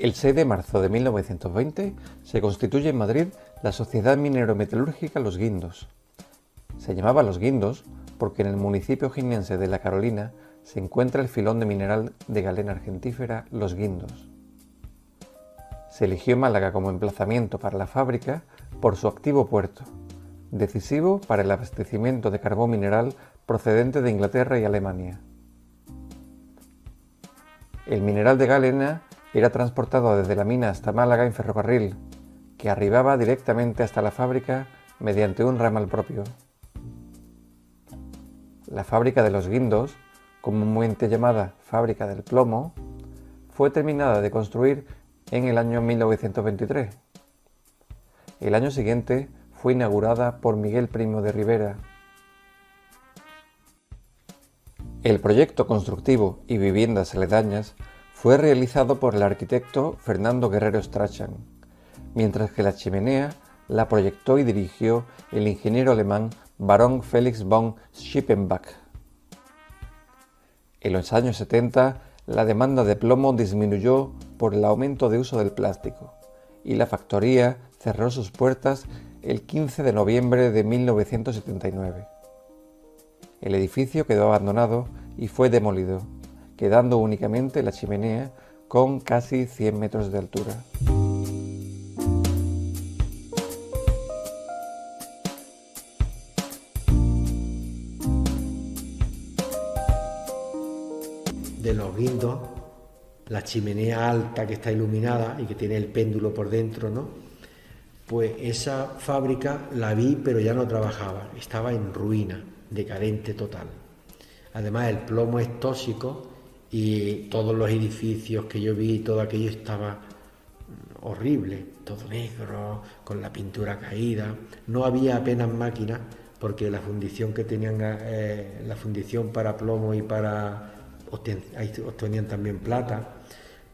El 6 de marzo de 1920 se constituye en Madrid la Sociedad Minero-Metalúrgica Los Guindos. Se llamaba Los Guindos porque en el municipio jiennense de La Carolina se encuentra el filón de mineral de galena argentífera Los Guindos. Se eligió Málaga como emplazamiento para la fábrica por su activo puerto, decisivo para el abastecimiento de carbón mineral procedente de Inglaterra y Alemania. El mineral de galena era transportado desde la mina hasta Málaga en ferrocarril, que arribaba directamente hasta la fábrica mediante un ramal propio. La fábrica de Los Guindos, comúnmente llamada Fábrica del Plomo, fue terminada de construir en el año 1923. El año siguiente fue inaugurada por Miguel Primo de Rivera. El proyecto constructivo y viviendas aledañas fue realizado por el arquitecto Fernando Guerrero Strachan, mientras que la chimenea la proyectó y dirigió el ingeniero alemán Baron Felix von Schippenbach. En los años 70, la demanda de plomo disminuyó por el aumento de uso del plástico y la factoría cerró sus puertas el 15 de noviembre de 1979. El edificio quedó abandonado y fue demolido, quedando únicamente la chimenea con casi 100 metros de altura. De Los Guindos, la chimenea alta que está iluminada y que tiene el péndulo por dentro, ¿no? Pues esa fábrica la vi, pero ya no trabajaba, estaba en ruina, decadente total. Además, el plomo es tóxico y todos los edificios que yo vi, todo aquello estaba horrible, todo negro, con la pintura caída. No había apenas máquinas porque la fundición que tenían, la fundición para plomo y para obtenían también plata,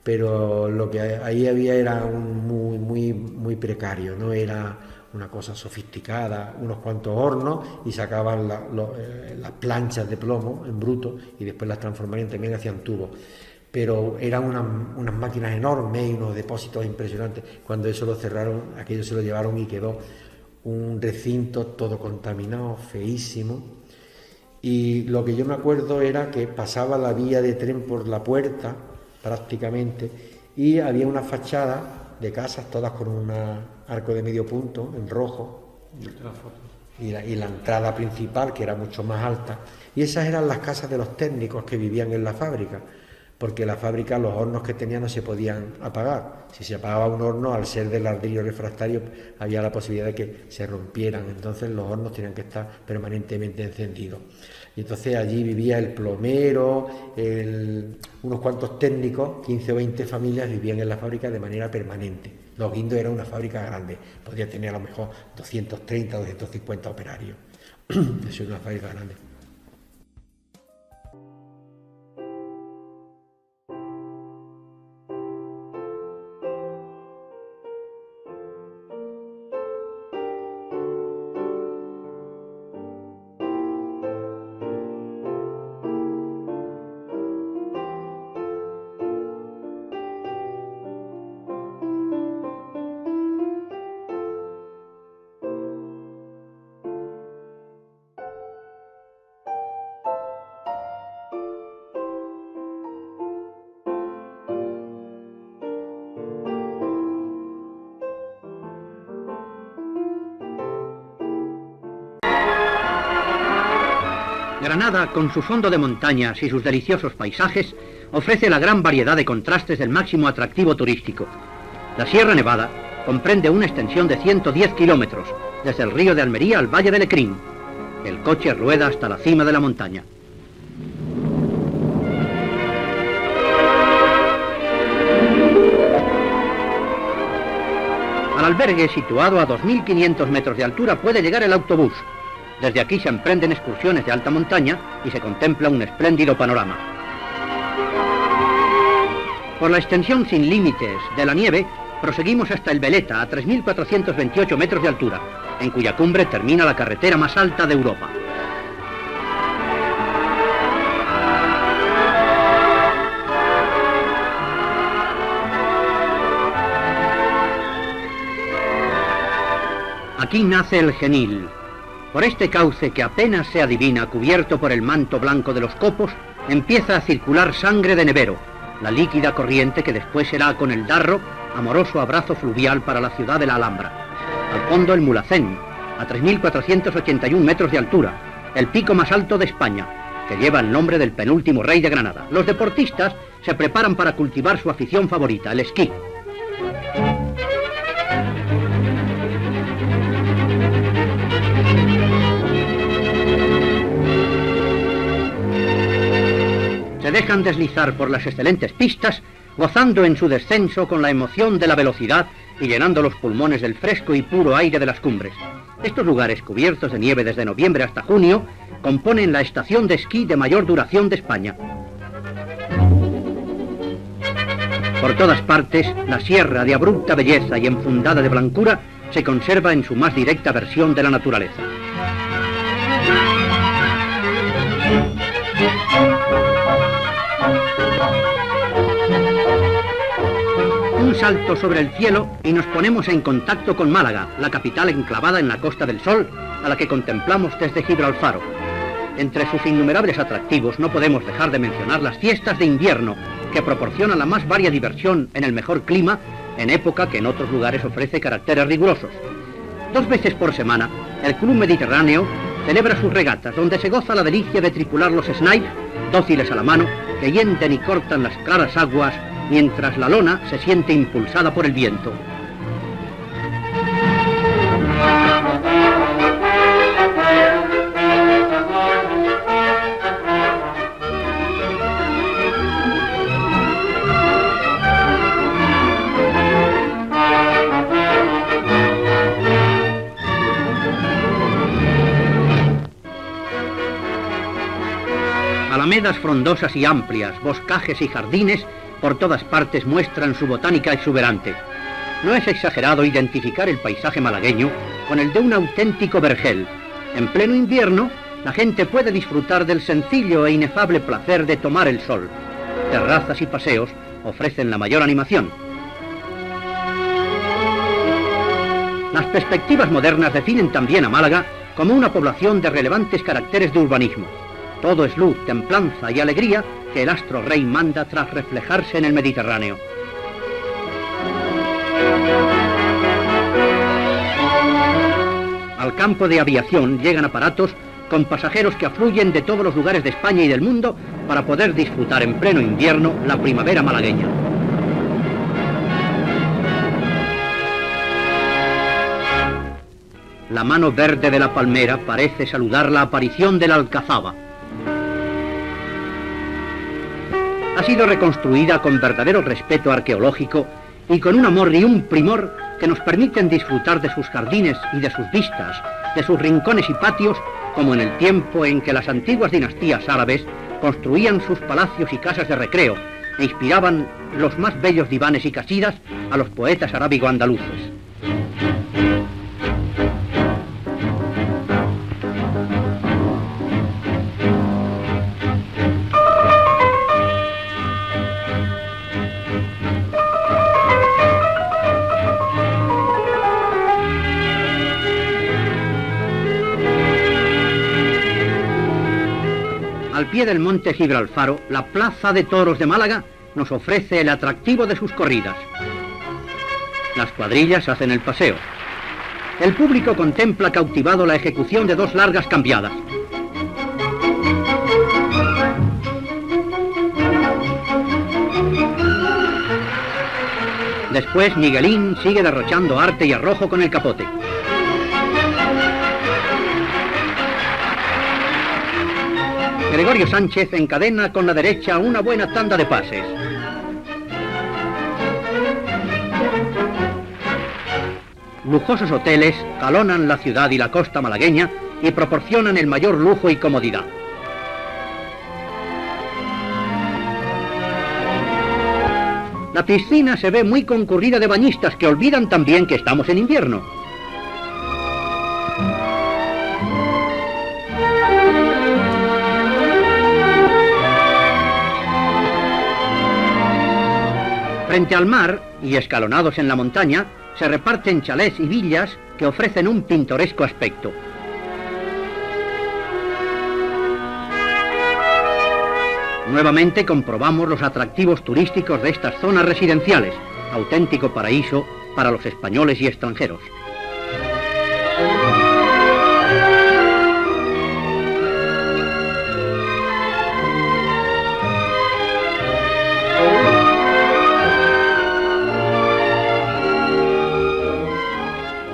pero lo que ahí había era muy precario, no era una cosa sofisticada, unos cuantos hornos y sacaban las planchas de plomo en bruto y después las transformarían, también hacían tubos, pero eran unas máquinas enormes y unos depósitos impresionantes. Cuando eso lo cerraron, aquello se lo llevaron y quedó un recinto todo contaminado, feísimo. Y lo que yo me acuerdo era que pasaba la vía de tren por la puerta prácticamente y había una fachada de casas todas con un arco de medio punto en rojo y la entrada principal, que era mucho más alta, y esas eran las casas de los técnicos que vivían en la fábrica, porque la fábrica, los hornos que tenía no se podían apagar. Si se apagaba un horno, al ser de ladrillo refractario, había la posibilidad de que se rompieran, entonces los hornos tenían que estar permanentemente encendidos. Y entonces allí vivía el plomero, unos cuantos técnicos, 15 o 20 familias vivían en la fábrica de manera permanente. Los Guindos era una fábrica grande, podía tener a lo mejor 230 o 250 operarios. Eso es una fábrica grande. Granada, con su fondo de montañas y sus deliciosos paisajes, ofrece la gran variedad de contrastes del máximo atractivo turístico. La Sierra Nevada comprende una extensión de 110 kilómetros, desde el río de Almería al Valle de Lecrín. El coche rueda hasta la cima de la montaña. Al albergue, situado a 2.500 metros de altura, puede llegar el autobús. Desde aquí se emprenden excursiones de alta montaña y se contempla un espléndido panorama. Por la extensión sin límites de la nieve, proseguimos hasta el Veleta, a 3.428 metros de altura, en cuya cumbre termina la carretera más alta de Europa. Aquí nace el Genil. Por este cauce que apenas se adivina, cubierto por el manto blanco de los copos, empieza a circular sangre de Nevero, la líquida corriente que después será con el Darro amoroso abrazo fluvial para la ciudad de la Alhambra. Al fondo el Mulhacén, a 3.481 metros de altura, el pico más alto de España, que lleva el nombre del penúltimo rey de Granada. Los deportistas se preparan para cultivar su afición favorita, el esquí. Se dejan deslizar por las excelentes pistas, gozando en su descenso con la emoción de la velocidad y llenando los pulmones del fresco y puro aire de las cumbres. Estos lugares, cubiertos de nieve desde noviembre hasta junio, componen la estación de esquí de mayor duración de España. Por todas partes, la sierra de abrupta belleza y enfundada de blancura se conserva en su más directa versión de la naturaleza. Un salto sobre el cielo y nos ponemos en contacto con Málaga, la capital enclavada en la Costa del Sol, a la que contemplamos desde Gibralfaro. Entre sus innumerables atractivos no podemos dejar de mencionar las fiestas de invierno, que proporcionan la más varia diversión en el mejor clima, en época que en otros lugares ofrece caracteres rigurosos. 2 veces por semana, el Club Mediterráneo celebra sus regatas, donde se goza la delicia de tripular los snipes, dóciles a la mano, que hienden y cortan las claras aguas, mientras la lona se siente impulsada por el viento. Alamedas frondosas y amplias, boscajes y jardines por todas partes muestran su botánica exuberante. No es exagerado identificar el paisaje malagueño con el de un auténtico vergel. En pleno invierno, la gente puede disfrutar del sencillo e inefable placer de tomar el sol. Terrazas y paseos ofrecen la mayor animación. Las perspectivas modernas definen también a Málaga como una población de relevantes caracteres de urbanismo. Todo es luz, templanza y alegría que el astro rey manda tras reflejarse en el Mediterráneo. Al campo de aviación llegan aparatos con pasajeros que afluyen de todos los lugares de España y del mundo para poder disfrutar en pleno invierno la primavera malagueña. La mano verde de la palmera parece saludar la aparición de la alcazaba. Ha sido reconstruida con verdadero respeto arqueológico y con un amor y un primor que nos permiten disfrutar de sus jardines y de sus vistas, de sus rincones y patios, como en el tiempo en que las antiguas dinastías árabes construían sus palacios y casas de recreo e inspiraban los más bellos divanes y casidas a los poetas arábigo-andaluces. Al pie del monte Gibralfaro, la Plaza de Toros de Málaga nos ofrece el atractivo de sus corridas. Las cuadrillas hacen el paseo. El público contempla cautivado la ejecución de 2 largas cambiadas. Después Miguelín sigue derrochando arte y arrojo con el capote. Gregorio Sánchez encadena con la derecha una buena tanda de pases. Lujosos hoteles jalonan la ciudad y la costa malagueña y proporcionan el mayor lujo y comodidad. La piscina se ve muy concurrida de bañistas que olvidan también que estamos en invierno. Frente al mar, y escalonados en la montaña, se reparten chalés y villas que ofrecen un pintoresco aspecto. Nuevamente comprobamos los atractivos turísticos de estas zonas residenciales, auténtico paraíso para los españoles y extranjeros.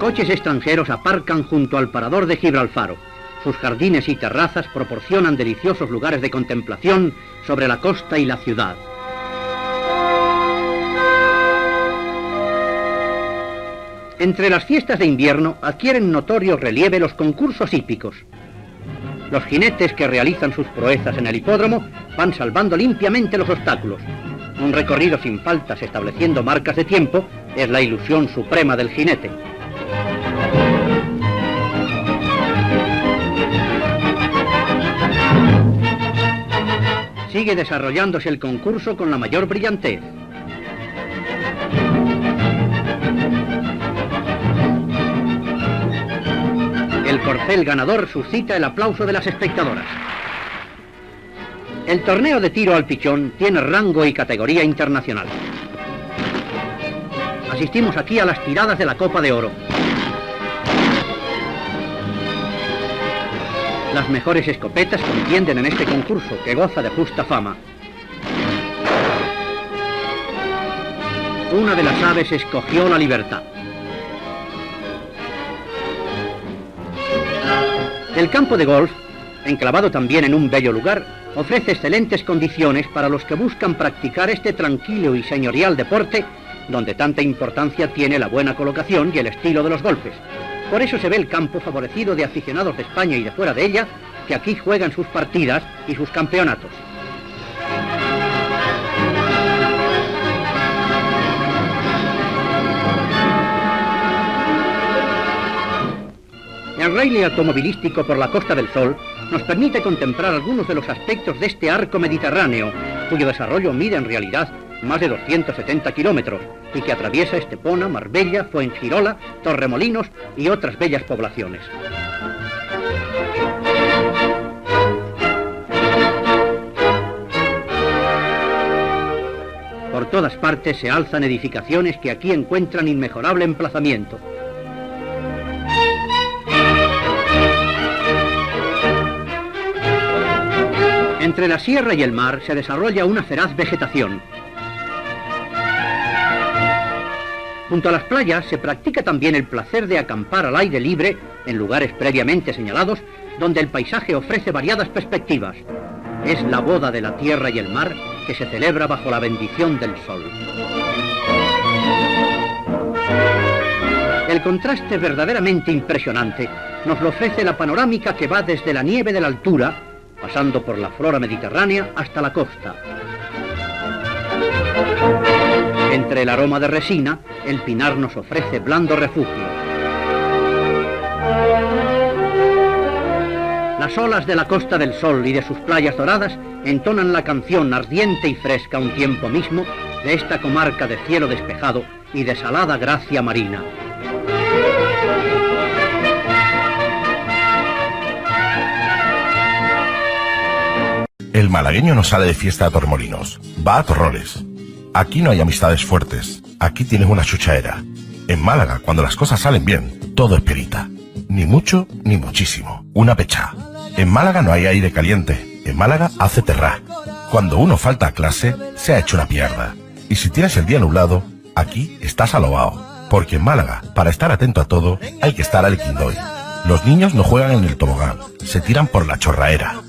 Coches extranjeros aparcan junto al parador de Gibralfaro. Sus jardines y terrazas proporcionan deliciosos lugares de contemplación sobre la costa y la ciudad. Entre las fiestas de invierno adquieren notorio relieve los concursos hípicos. Los jinetes que realizan sus proezas en el hipódromo van salvando limpiamente los obstáculos. Un recorrido sin faltas estableciendo marcas de tiempo es la ilusión suprema del jinete. Sigue desarrollándose el concurso con la mayor brillantez. El corcel ganador suscita el aplauso de las espectadoras. El torneo de tiro al pichón tiene rango y categoría internacional. Asistimos aquí a las tiradas de la Copa de Oro. Las mejores escopetas contienden en este concurso, que goza de justa fama. Una de las aves escogió la libertad. El campo de golf, enclavado también en un bello lugar, ofrece excelentes condiciones para los que buscan practicar este tranquilo y señorial deporte, donde tanta importancia tiene la buena colocación y el estilo de los golpes. Por eso se ve el campo favorecido de aficionados de España y de fuera de ella, que aquí juegan sus partidas y sus campeonatos. El rally automovilístico por la Costa del Sol nos permite contemplar algunos de los aspectos de este arco mediterráneo, cuyo desarrollo mide en realidad más de 270 kilómetros y que atraviesa Estepona, Marbella, Fuengirola, Torremolinos y otras bellas poblaciones. Por todas partes se alzan edificaciones que aquí encuentran inmejorable emplazamiento. Entre la sierra y el mar se desarrolla una feraz vegetación. Junto a las playas se practica también el placer de acampar al aire libre en lugares previamente señalados, donde el paisaje ofrece variadas perspectivas. Es la boda de la tierra y el mar que se celebra bajo la bendición del sol. El contraste verdaderamente impresionante nos lo ofrece la panorámica que va desde la nieve de la altura, pasando por la flora mediterránea hasta la costa. Entre el aroma de resina, el pinar nos ofrece blando refugio. Las olas de la Costa del Sol y de sus playas doradas entonan la canción ardiente y fresca a un tiempo mismo de esta comarca de cielo despejado y de salada gracia marina. El malagueño no sale de fiesta a Torremolinos, va a Torroles. Aquí no hay amistades fuertes, aquí tienes una chuchaera. En Málaga, cuando las cosas salen bien, todo es perita. Ni mucho, ni muchísimo. Una pechá. En Málaga no hay aire caliente, en Málaga hace terrá. Cuando uno falta a clase, se ha hecho una pierda. Y si tienes el día nublado, aquí estás alobao. Porque en Málaga, para estar atento a todo, hay que estar al quindoy. Los niños no juegan en el tobogán, se tiran por la chorraera.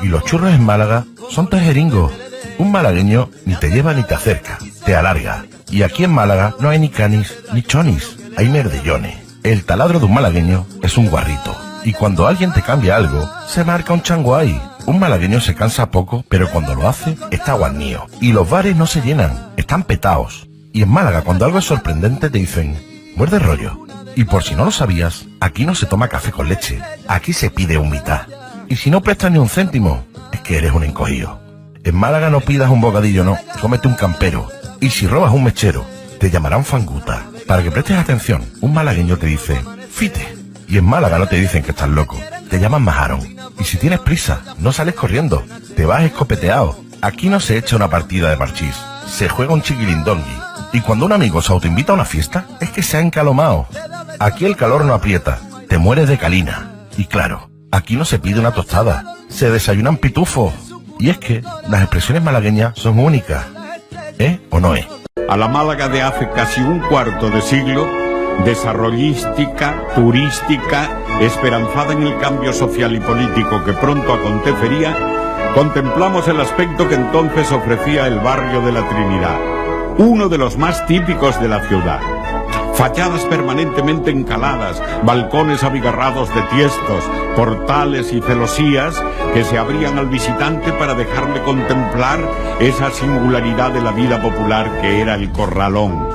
Y los churros en Málaga son tejeringos. Un malagueño ni te lleva ni te acerca, te alarga. Y aquí en Málaga no hay ni canis ni chonis, hay merdellones. El taladro de un malagueño es un guarrito. Y cuando alguien te cambia algo, se marca un changuay. Un malagueño se cansa poco, pero cuando lo hace, está guarnío. Y los bares no se llenan, están petaos. Y en Málaga, cuando algo es sorprendente, te dicen, muerde rollo. Y por si no lo sabías, aquí no se toma café con leche, aquí se pide humildad. Y si no prestas ni un céntimo, es que eres un encogido. En Málaga no pidas un bocadillo, no, cómete un campero. Y si robas un mechero, te llamarán fanguta. Para que prestes atención, un malagueño te dice, confite. Y en Málaga no te dicen que estás loco, te llaman majarón. Y si tienes prisa, no sales corriendo, te vas escopeteado. Aquí no se echa una partida de parchís, se juega un chiquilindongui. Y cuando un amigo se autoinvita a una fiesta, es que se ha encalomado. Aquí el calor no aprieta, te mueres de calina. Y claro, aquí no se pide una tostada, se desayunan pitufos. Y es que las expresiones malagueñas son únicas. ¿Eh o no es? A la Málaga de hace casi un cuarto de siglo, desarrollística, turística, esperanzada en el cambio social y político que pronto acontecería, contemplamos el aspecto que entonces ofrecía el barrio de la Trinidad, uno de los más típicos de la ciudad. Fachadas permanentemente encaladas, balcones abigarrados de tiestos, portales y celosías que se abrían al visitante para dejarle contemplar esa singularidad de la vida popular que era el corralón.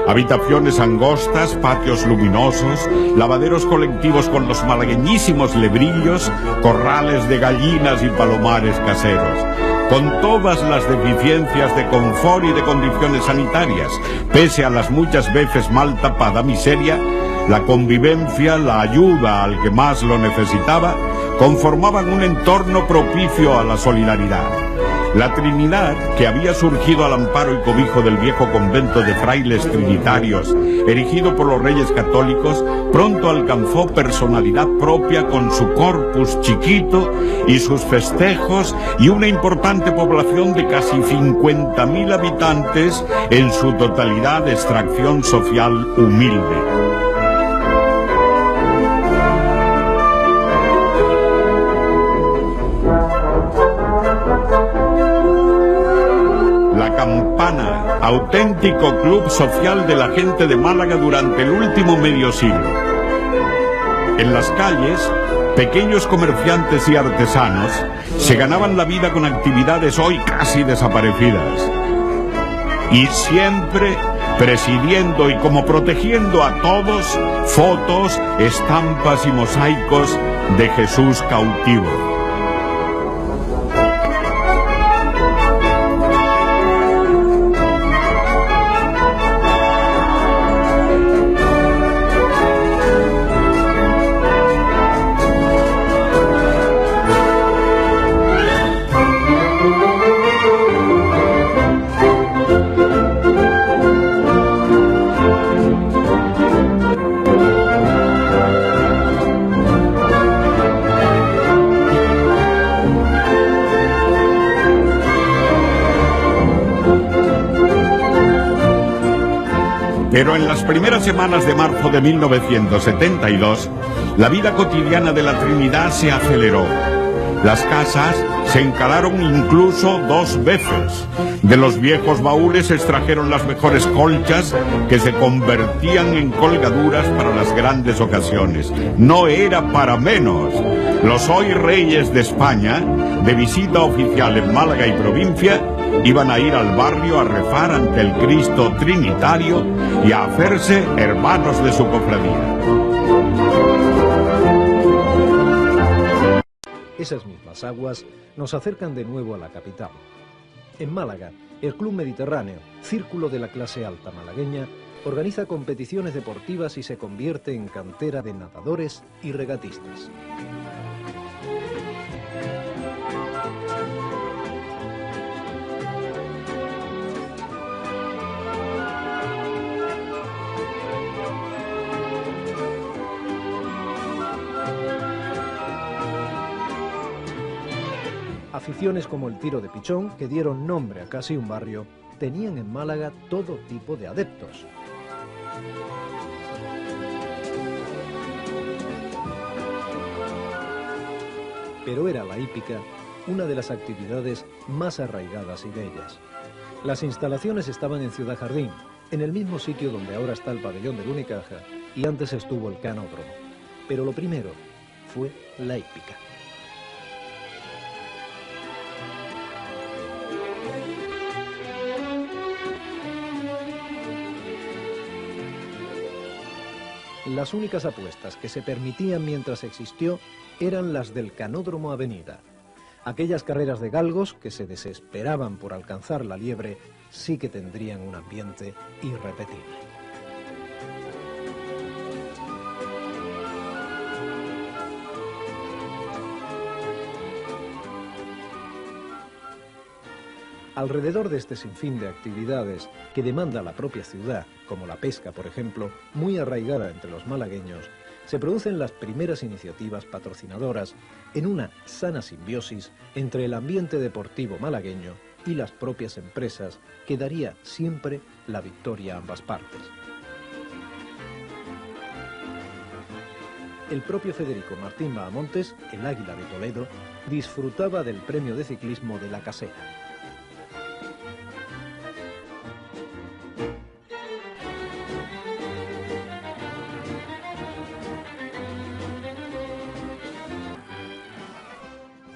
Habitaciones angostas, patios luminosos, lavaderos colectivos con los malagueñísimos lebrillos, corrales de gallinas y palomares caseros. Con todas las deficiencias de confort y de condiciones sanitarias, pese a las muchas veces mal tapada miseria, la convivencia, la ayuda al que más lo necesitaba, conformaban un entorno propicio a la solidaridad. La Trinidad, que había surgido al amparo y cobijo del viejo convento de frailes trinitarios, erigido por los reyes católicos, pronto alcanzó personalidad propia con su corpus chiquito y sus festejos y una importante población de casi 50.000 habitantes, en su totalidad de extracción social humilde. Campana, auténtico club social de la gente de Málaga durante el último medio siglo. En las calles, pequeños comerciantes y artesanos se ganaban la vida con actividades hoy casi desaparecidas. Y siempre presidiendo y como protegiendo a todos, fotos, estampas y mosaicos de Jesús cautivo. Pero en las primeras semanas de marzo de 1972, la vida cotidiana de la Trinidad se aceleró. Las casas se encalaron incluso 2 veces. De los viejos baúles extrajeron las mejores colchas que se convertían en colgaduras para las grandes ocasiones. No era para menos. Los hoy reyes de España, de visita oficial en Málaga y provincia, iban a ir al barrio a rezar ante el Cristo Trinitario y a hacerse hermanos de su cofradía. Esas mismas aguas nos acercan de nuevo a la capital. En Málaga, el Club Mediterráneo, círculo de la clase alta malagueña, organiza competiciones deportivas y se convierte en cantera de nadadores y regatistas. Aficiones como el tiro de pichón, que dieron nombre a casi un barrio, tenían en Málaga todo tipo de adeptos. Pero era la hípica una de las actividades más arraigadas y bellas. Las instalaciones estaban en Ciudad Jardín, en el mismo sitio donde ahora está el pabellón del Unicaja y antes estuvo el canódromo. Pero lo primero fue la hípica. Las únicas apuestas que se permitían mientras existió eran las del Canódromo Avenida. Aquellas carreras de galgos que se desesperaban por alcanzar la liebre sí que tendrían un ambiente irrepetible. Alrededor de este sinfín de actividades que demanda la propia ciudad, como la pesca, por ejemplo, muy arraigada entre los malagueños, se producen las primeras iniciativas patrocinadoras en una sana simbiosis entre el ambiente deportivo malagueño y las propias empresas que daría siempre la victoria a ambas partes. El propio Federico Martín Bahamontes, el Águila de Toledo, disfrutaba del premio de ciclismo de la Casera.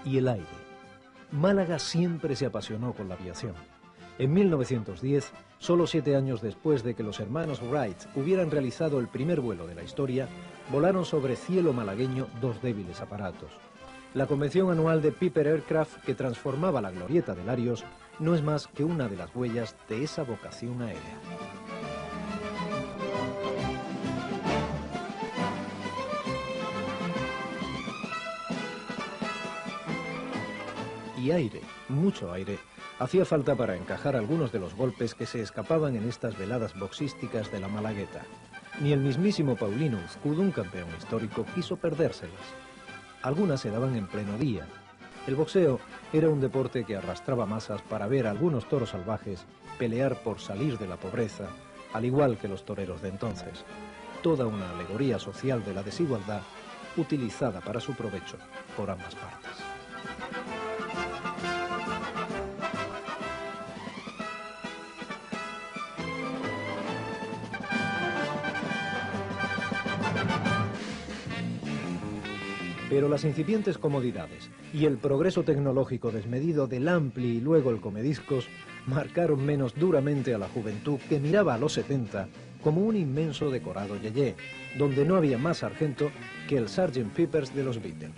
Y el aire. Málaga siempre se apasionó con la aviación. En 1910, solo 7 años después de que los hermanos Wright hubieran realizado el primer vuelo de la historia, volaron sobre cielo malagueño 2 débiles aparatos. La convención anual de Piper Aircraft, que transformaba la glorieta de Larios, no es más que una de las huellas de esa vocación aérea. Y aire, mucho aire, hacía falta para encajar algunos de los golpes que se escapaban en estas veladas boxísticas de la Malagueta. Ni el mismísimo Paulino Uzcudo, un campeón histórico, quiso perdérselas. Algunas se daban en pleno día. El boxeo era un deporte que arrastraba masas para ver a algunos toros salvajes pelear por salir de la pobreza, al igual que los toreros de entonces. Toda una alegoría social de la desigualdad utilizada para su provecho por ambas partes. Pero las incipientes comodidades y el progreso tecnológico desmedido del Ampli y luego el Comediscos marcaron menos duramente a la juventud que miraba a los 70 como un inmenso decorado yeyé, donde no había más sargento que el Sgt. Pepper's de los Beatles.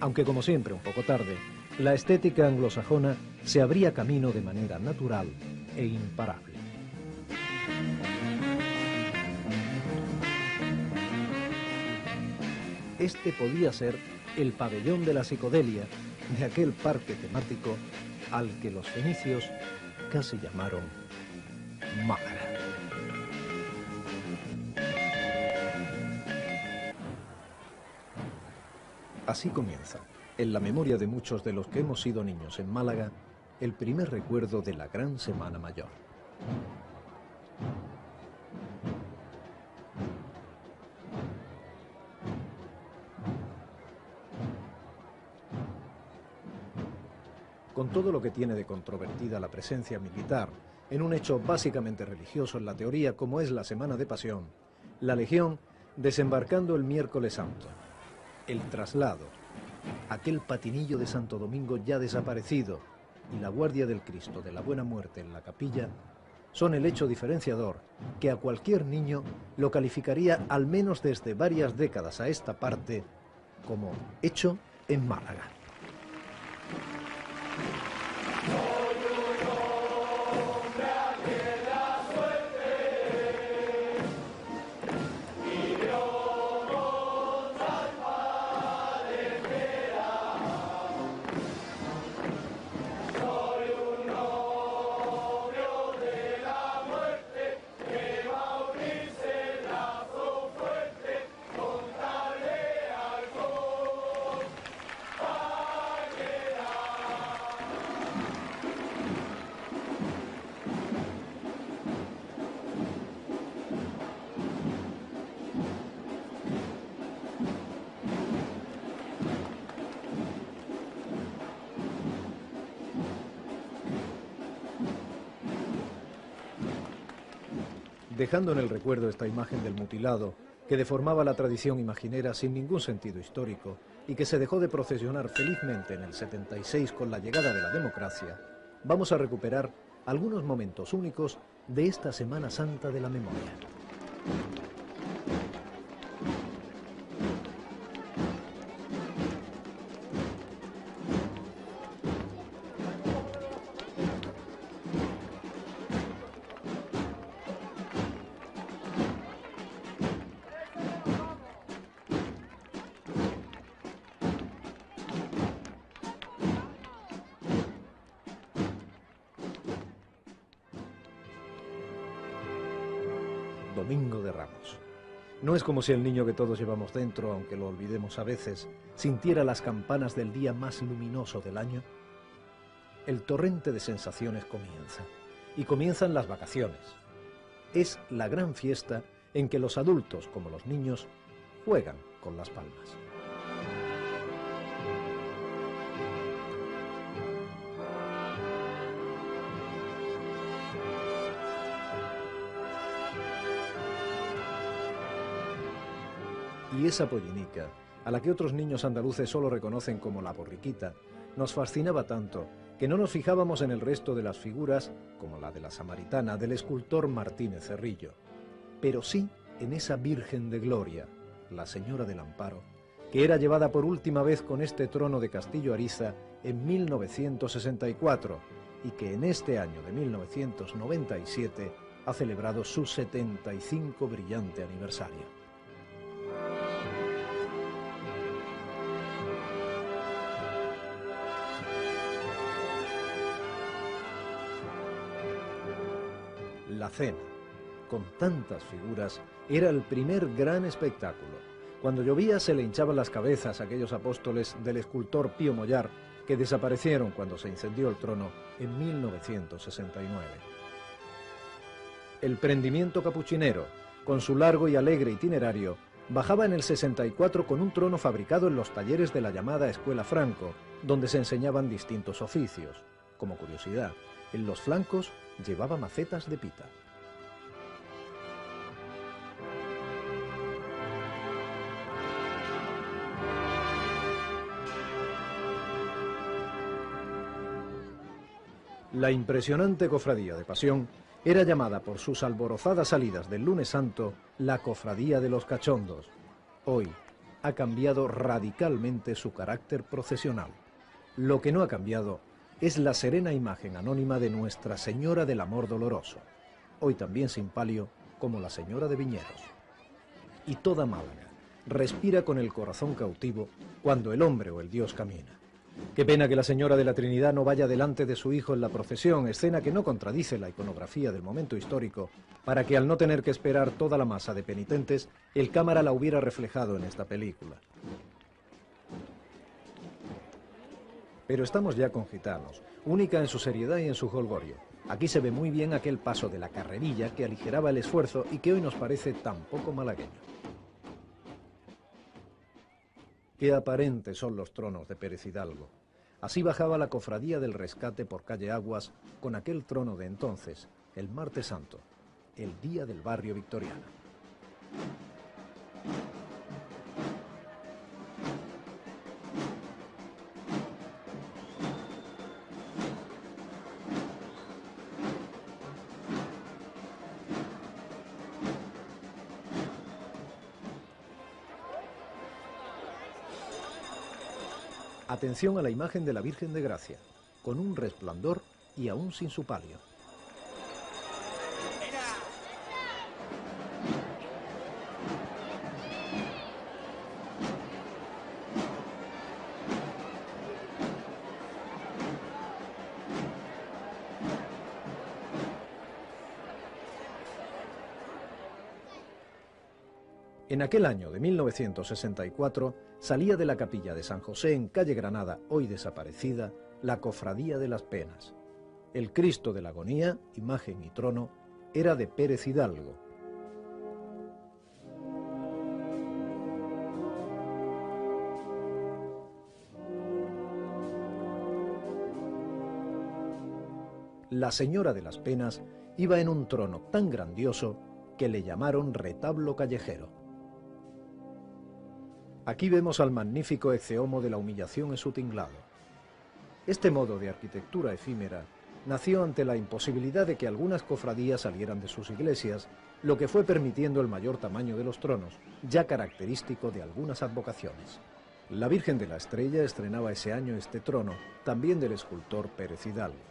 Aunque como siempre un poco tarde, la estética anglosajona se abría camino de manera natural e imparable. Este podía ser el pabellón de la psicodelia de aquel parque temático al que los fenicios casi llamaron Málaga. Así comienza, en la memoria de muchos de los que hemos sido niños en Málaga, el primer recuerdo de la Gran Semana Mayor. Con todo lo que tiene de controvertida la presencia militar, en un hecho básicamente religioso en la teoría como es la Semana de Pasión, la Legión desembarcando el miércoles santo, el traslado, aquel patinillo de Santo Domingo ya desaparecido y la Guardia del Cristo de la Buena Muerte en la capilla, son el hecho diferenciador que a cualquier niño lo calificaría al menos desde varias décadas a esta parte como hecho en Málaga. Dejando en el recuerdo esta imagen del mutilado, que deformaba la tradición imaginera sin ningún sentido histórico y que se dejó de procesionar felizmente en el 76 con la llegada de la democracia, vamos a recuperar algunos momentos únicos de esta Semana Santa de la memoria. Domingo de Ramos. No es como si el niño que todos llevamos dentro, aunque lo olvidemos a veces, sintiera las campanas del día más luminoso del año. El torrente de sensaciones comienza, y comienzan las vacaciones. Es la gran fiesta en que los adultos, como los niños, juegan con las palmas. Y esa pollinica, a la que otros niños andaluces solo reconocen como la borriquita, nos fascinaba tanto que no nos fijábamos en el resto de las figuras, como la de la samaritana del escultor Martínez Cerrillo, pero sí en esa Virgen de Gloria, la Señora del Amparo, que era llevada por última vez con este trono de Castillo Ariza en 1964 y que en este año de 1997 ha celebrado su 75 brillante aniversario. La cena, con tantas figuras, era el primer gran espectáculo. Cuando llovía se le hinchaban las cabezas a aquellos apóstoles del escultor Pío Mollar, que desaparecieron cuando se incendió el trono en 1969. El prendimiento capuchinero, con su largo y alegre itinerario, bajaba en el 64 con un trono fabricado en los talleres de la llamada Escuela Franco, donde se enseñaban distintos oficios. Como curiosidad, en los flancos llevaba macetas de pita. La impresionante cofradía de Pasión era llamada por sus alborozadas salidas del Lunes Santo la Cofradía de los Cachondos. Hoy ha cambiado radicalmente su carácter procesional. Lo que no ha cambiado es la serena imagen anónima de Nuestra Señora del Amor Doloroso, hoy también sin palio como la Señora de Viñeros. Y toda Málaga respira con el corazón cautivo cuando el hombre o el Dios camina. Qué pena que la Señora de la Trinidad no vaya delante de su hijo en la procesión, escena que no contradice la iconografía del momento histórico, para que al no tener que esperar toda la masa de penitentes, el cámara la hubiera reflejado en esta película. Pero estamos ya con Gitanos, única en su seriedad y en su jolgorio. Aquí se ve muy bien aquel paso de la carrerilla que aligeraba el esfuerzo y que hoy nos parece tan poco malagueño. Qué aparentes son los tronos de Pérez Hidalgo. Así bajaba la cofradía del Rescate por calle Aguas con aquel trono de entonces, el Martes Santo, el día del barrio victoriano. Atención a la imagen de la Virgen de Gracia, con un resplandor y aún sin su palio. En aquel año de 1964 salía de la capilla de San José en calle Granada, hoy desaparecida, la Cofradía de las Penas. El Cristo de la Agonía, imagen y trono, era de Pérez Hidalgo. La Señora de las Penas iba en un trono tan grandioso que le llamaron retablo callejero. Aquí vemos al magnífico Ecce-Homo de la Humillación en su tinglado. Este modo de arquitectura efímera nació ante la imposibilidad de que algunas cofradías salieran de sus iglesias, lo que fue permitiendo el mayor tamaño de los tronos, ya característico de algunas advocaciones. La Virgen de la Estrella estrenaba ese año este trono, también del escultor Pérez Hidalgo.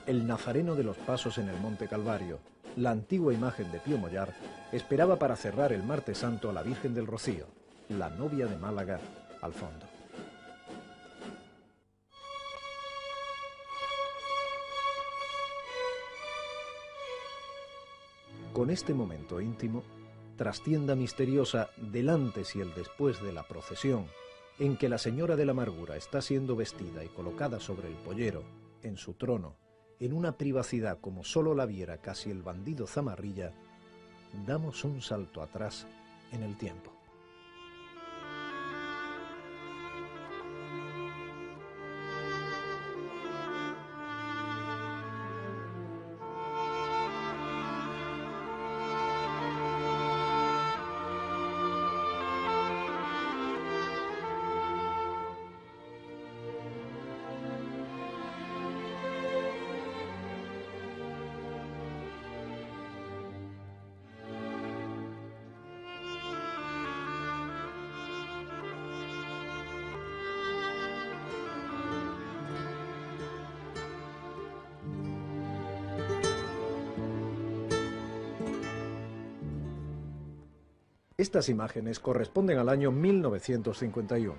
El Nazareno de los Pasos en el Monte Calvario, la antigua imagen de Pío Mollar, esperaba para cerrar el Martes Santo a la Virgen del Rocío, la novia de Málaga, al fondo. con este momento íntimo, trastienda misteriosa del antes y el después de la procesión, en que la Señora de la Amargura está siendo vestida y colocada sobre el pollero, en su trono, en una privacidad como sólo la viera casi el bandido Zamarrilla, damos un salto atrás en el tiempo. Estas imágenes corresponden al año 1951.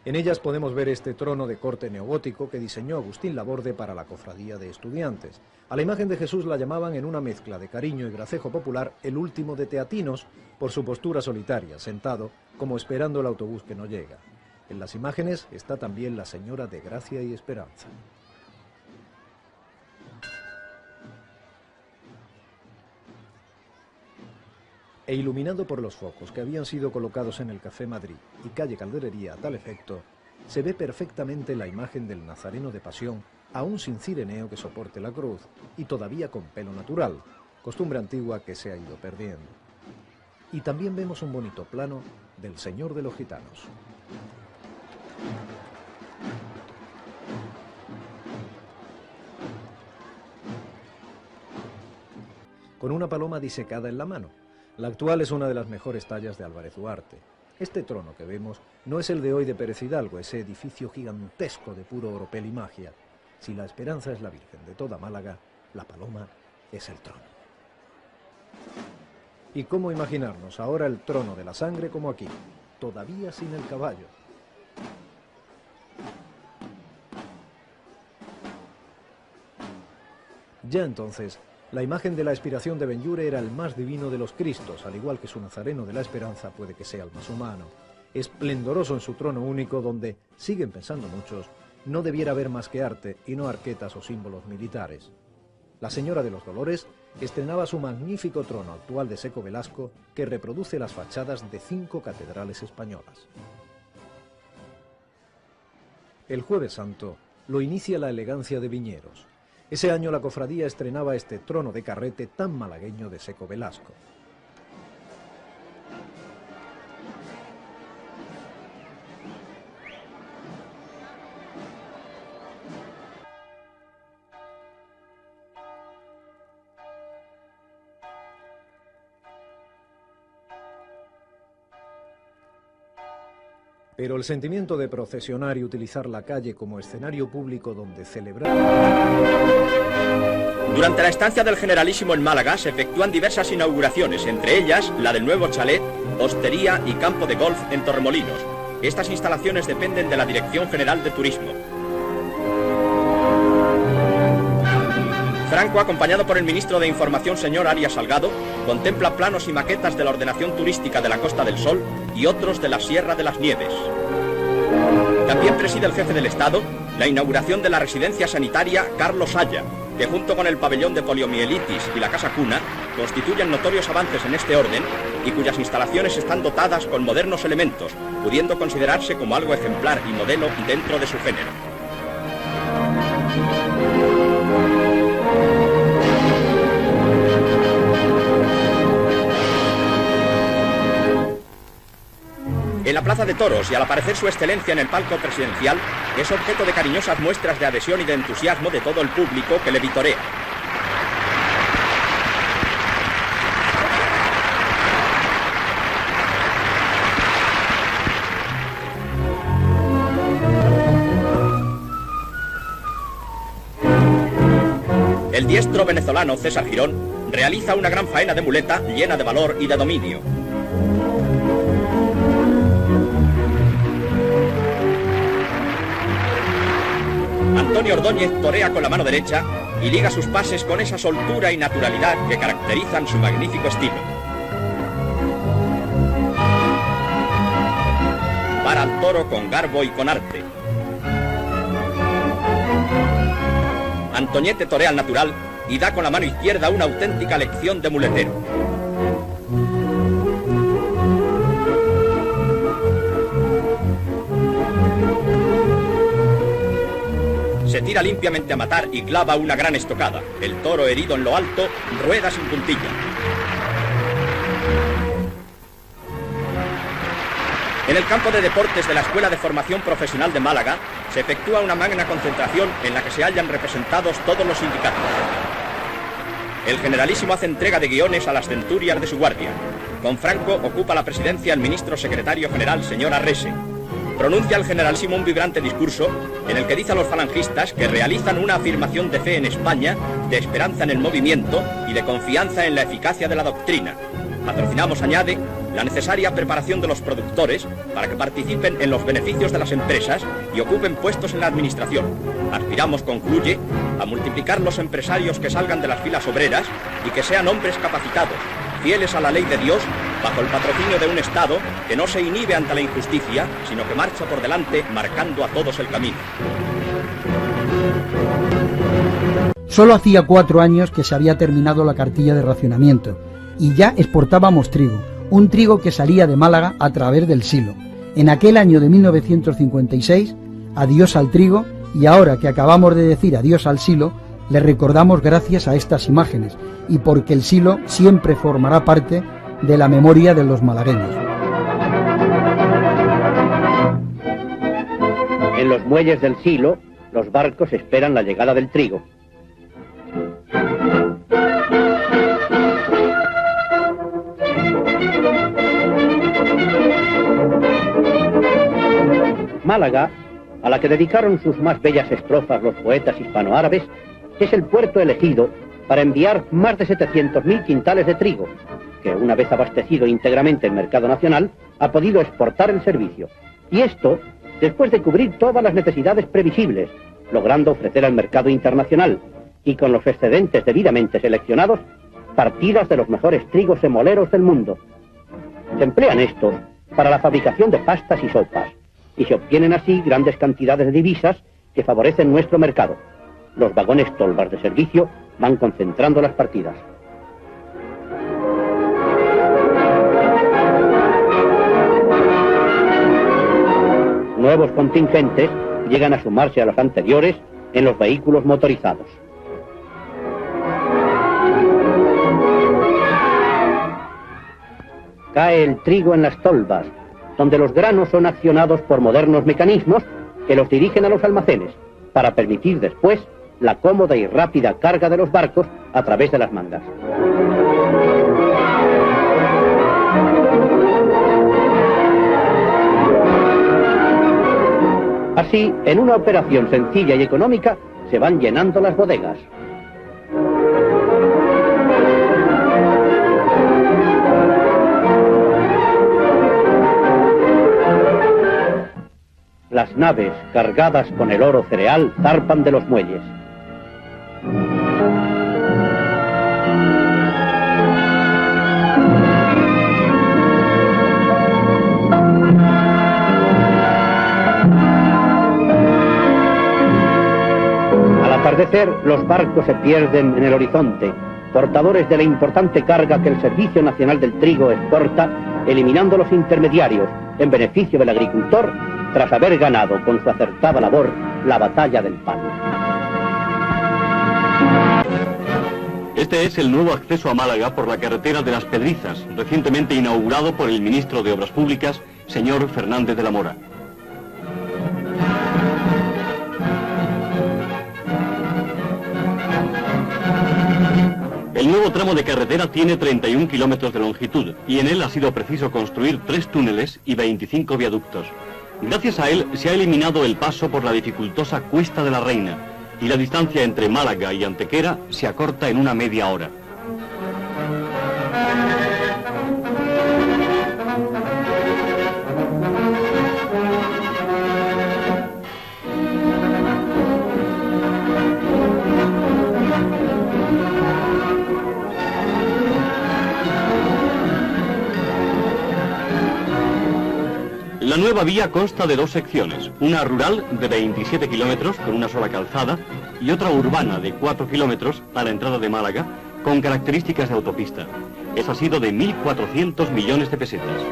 En ellas podemos ver este trono de corte neogótico que diseñó Agustín Laborde para la cofradía de estudiantes. A la imagen de Jesús la llamaban, en una mezcla de cariño y gracejo popular, el último de Teatinos, por su postura solitaria, sentado, como esperando el autobús que no llega. En las imágenes está también la Señora de Gracia y Esperanza. E iluminado por los focos que habían sido colocados en el Café Madrid y calle Calderería a tal efecto, se ve perfectamente la imagen del Nazareno de Pasión, aún sin cireneo que soporte la cruz y todavía con pelo natural, costumbre antigua que se ha ido perdiendo. Y también vemos un bonito plano del Señor de los Gitanos. Con una paloma disecada en la mano. La actual es una de las mejores tallas de Álvarez Duarte. Este trono que vemos no es el de hoy de Pérez Hidalgo, ese edificio gigantesco de puro oropel y magia. Si la Esperanza es la Virgen de toda Málaga, la paloma es el trono. ¿Y cómo imaginarnos ahora el trono de la sangre como aquí, todavía sin el caballo? Ya entonces, la imagen de la expiración de Benlliure era el más divino de los Cristos, al igual que su Nazareno de la Esperanza puede que sea el más humano. Esplendoroso en su trono único, donde, siguen pensando muchos, no debiera haber más que arte y no arquetas o símbolos militares. La Señora de los Dolores estrenaba su magnífico trono actual de Seco Velasco, que reproduce las fachadas de 5 catedrales españolas. El Jueves Santo lo inicia la elegancia de Viñeros. Ese año la cofradía estrenaba este trono de carrete tan malagueño de Seco Velasco. Pero el sentimiento de procesionar y utilizar la calle como escenario público donde celebrar... Durante la estancia del Generalísimo en Málaga se efectúan diversas inauguraciones, entre ellas la del nuevo chalet, hostería y campo de golf en Torremolinos. Estas instalaciones dependen de la Dirección General de Turismo. Franco, acompañado por el ministro de Información, señor Arias Salgado, contempla planos y maquetas de la ordenación turística de la Costa del Sol y otros de la Sierra de las Nieves. También preside el jefe del Estado la inauguración de la residencia sanitaria Carlos Haya, que junto con el pabellón de poliomielitis y la Casa Cuna constituyen notorios avances en este orden y cuyas instalaciones están dotadas con modernos elementos, pudiendo considerarse como algo ejemplar y modelo dentro de su género. En la Plaza de Toros y al aparecer su excelencia en el palco presidencial, es objeto de cariñosas muestras de adhesión y de entusiasmo de todo el público que le vitorea. El diestro venezolano César Girón realiza una gran faena de muleta llena de valor y de dominio. Antonio Ordóñez torea con la mano derecha y liga sus pases con esa soltura y naturalidad que caracterizan su magnífico estilo. Para al toro con garbo y con arte. Antoñete torea al natural y da con la mano izquierda una auténtica lección de muletero. Se tira limpiamente a matar y clava una gran estocada. El toro, herido en lo alto, rueda sin puntilla. En el campo de deportes de la Escuela de Formación Profesional de Málaga se efectúa una magna concentración en la que se hallan representados todos los sindicatos. El generalísimo hace entrega de guiones a las centurias de su guardia. Con Franco ocupa la presidencia el ministro secretario general, señor Arrese. Pronuncia el generalísimo un vibrante discurso en el que dice a los falangistas que realizan una afirmación de fe en España, de esperanza en el movimiento y de confianza en la eficacia de la doctrina. Patrocinamos, añade, la necesaria preparación de los productores para que participen en los beneficios de las empresas y ocupen puestos en la administración. Aspiramos, concluye, a multiplicar los empresarios que salgan de las filas obreras y que sean hombres capacitados, fieles a la ley de Dios, bajo el patrocinio de un Estado que no se inhibe ante la injusticia, sino que marcha por delante marcando a todos el camino. Solo hacía 4 años que se había terminado la cartilla de racionamiento y ya exportábamos trigo, un trigo que salía de Málaga a través del Silo. En aquel año de 1956, adiós al trigo, y ahora que acabamos de decir adiós al Silo, le recordamos gracias a estas imágenes y porque el Silo siempre formará parte de la memoria de los malagueños. En los muelles del Silo, los barcos esperan la llegada del trigo. Málaga, a la que dedicaron sus más bellas estrofas los poetas hispanoárabes, es el puerto elegido para enviar más de 700.000 quintales de trigo, que una vez abastecido íntegramente el mercado nacional, ha podido exportar el servicio. Y esto, después de cubrir todas las necesidades previsibles, logrando ofrecer al mercado internacional, y con los excedentes debidamente seleccionados, partidas de los mejores trigos semoleros del mundo. Se emplean estos para la fabricación de pastas y sopas, y se obtienen así grandes cantidades de divisas que favorecen nuestro mercado. Los vagones tolvas de servicio van concentrando las partidas. Nuevos contingentes llegan a sumarse a los anteriores en los vehículos motorizados. Cae el trigo en las tolvas, donde los granos son accionados por modernos mecanismos que los dirigen a los almacenes, para permitir después la cómoda y rápida carga de los barcos a través de las mangas. Así, en una operación sencilla y económica, se van llenando las bodegas. Las naves cargadas con el oro cereal zarpan de los muelles. Al atardecer, los barcos se pierden en el horizonte, portadores de la importante carga que el Servicio Nacional del Trigo exporta, eliminando los intermediarios en beneficio del agricultor, tras haber ganado con su acertada labor la batalla del pan. Este es el nuevo acceso a Málaga por la carretera de las Pedrizas, recientemente inaugurado por el ministro de Obras Públicas, señor Fernández de la Mora. El nuevo tramo de carretera tiene 31 kilómetros de longitud y en él ha sido preciso construir 3 túneles y 25 viaductos. Gracias a él se ha eliminado el paso por la dificultosa Cuesta de la Reina y la distancia entre Málaga y Antequera se acorta en una media hora. La nueva vía consta de dos secciones, una rural de 27 kilómetros con una sola calzada y otra urbana de 4 kilómetros a la entrada de Málaga con características de autopista. Eso ha sido de 1.400 millones de pesetas.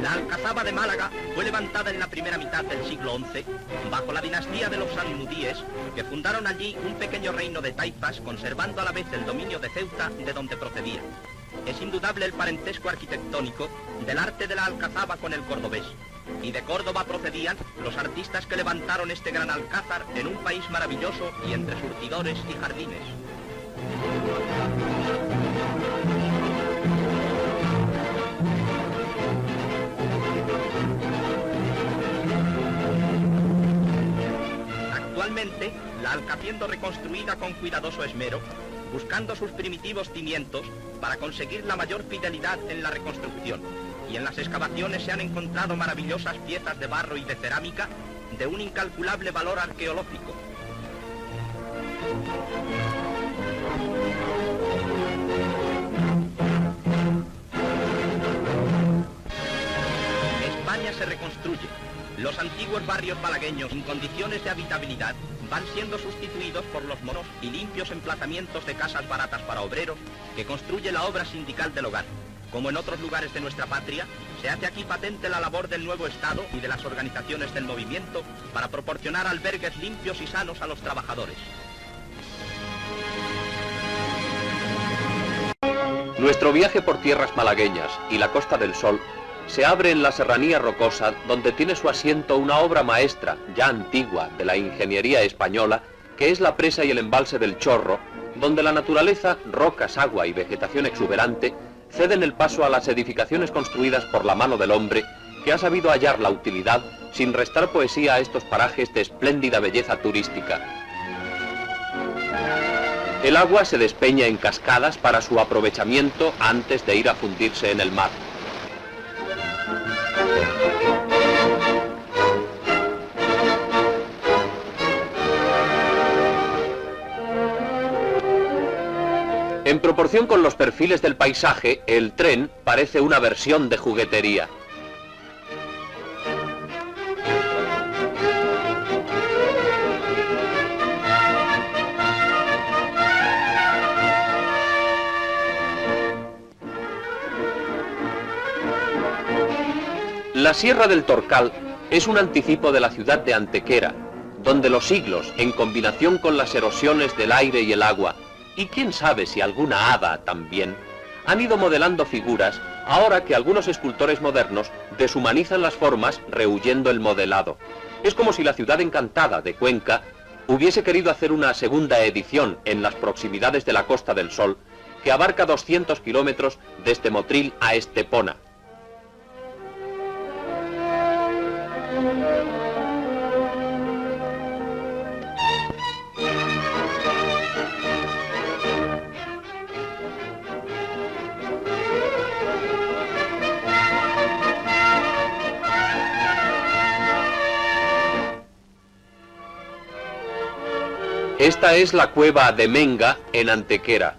La Alcazaba de Málaga fue levantada en la primera mitad del siglo XI bajo la dinastía de los almudíes, que fundaron allí un pequeño reino de taifas, conservando a la vez el dominio de Ceuta, de donde procedía. Es indudable el parentesco arquitectónico del arte de la Alcazaba con el cordobés, y de Córdoba procedían los artistas que levantaron este gran alcázar en un país maravilloso y entre surtidores y jardines. Actualmente, la Alcazaba siendo reconstruida con cuidadoso esmero, buscando sus primitivos cimientos para conseguir la mayor fidelidad en la reconstrucción. Y en las excavaciones se han encontrado maravillosas piezas de barro y de cerámica de un incalculable valor arqueológico. España se reconstruye. Los antiguos barrios malagueños en condiciones de habitabilidad van siendo sustituidos por los monos y limpios emplazamientos de casas baratas para obreros que construye la obra sindical del hogar. Como en otros lugares de nuestra patria, se hace aquí patente la labor del nuevo Estado y de las organizaciones del movimiento para proporcionar albergues limpios y sanos a los trabajadores. Nuestro viaje por tierras malagueñas y la Costa del Sol se abre en la serranía rocosa, donde tiene su asiento una obra maestra, ya antigua, de la ingeniería española, que es la presa y el embalse del Chorro, donde la naturaleza, rocas, agua y vegetación exuberante ceden el paso a las edificaciones construidas por la mano del hombre, que ha sabido hallar la utilidad sin restar poesía a estos parajes de espléndida belleza turística. El agua se despeña en cascadas para su aprovechamiento antes de ir a fundirse en el mar. En proporción con los perfiles del paisaje, el tren parece una versión de juguetería. La Sierra del Torcal es un anticipo de la ciudad de Antequera, donde los siglos, en combinación con las erosiones del aire y el agua, y quién sabe si alguna hada también, han ido modelando figuras, ahora que algunos escultores modernos deshumanizan las formas rehuyendo el modelado. Es como si la ciudad encantada de Cuenca hubiese querido hacer una segunda edición en las proximidades de la Costa del Sol, que abarca 200 kilómetros desde Motril a Estepona. Esta es la cueva de Menga, en Antequera.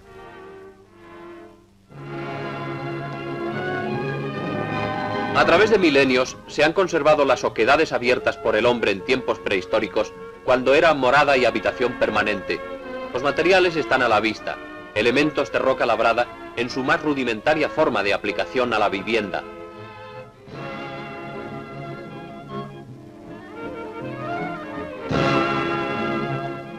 A través de milenios se han conservado las oquedades abiertas por el hombre en tiempos prehistóricos, cuando era morada y habitación permanente. Los materiales están a la vista, elementos de roca labrada en su más rudimentaria forma de aplicación a la vivienda.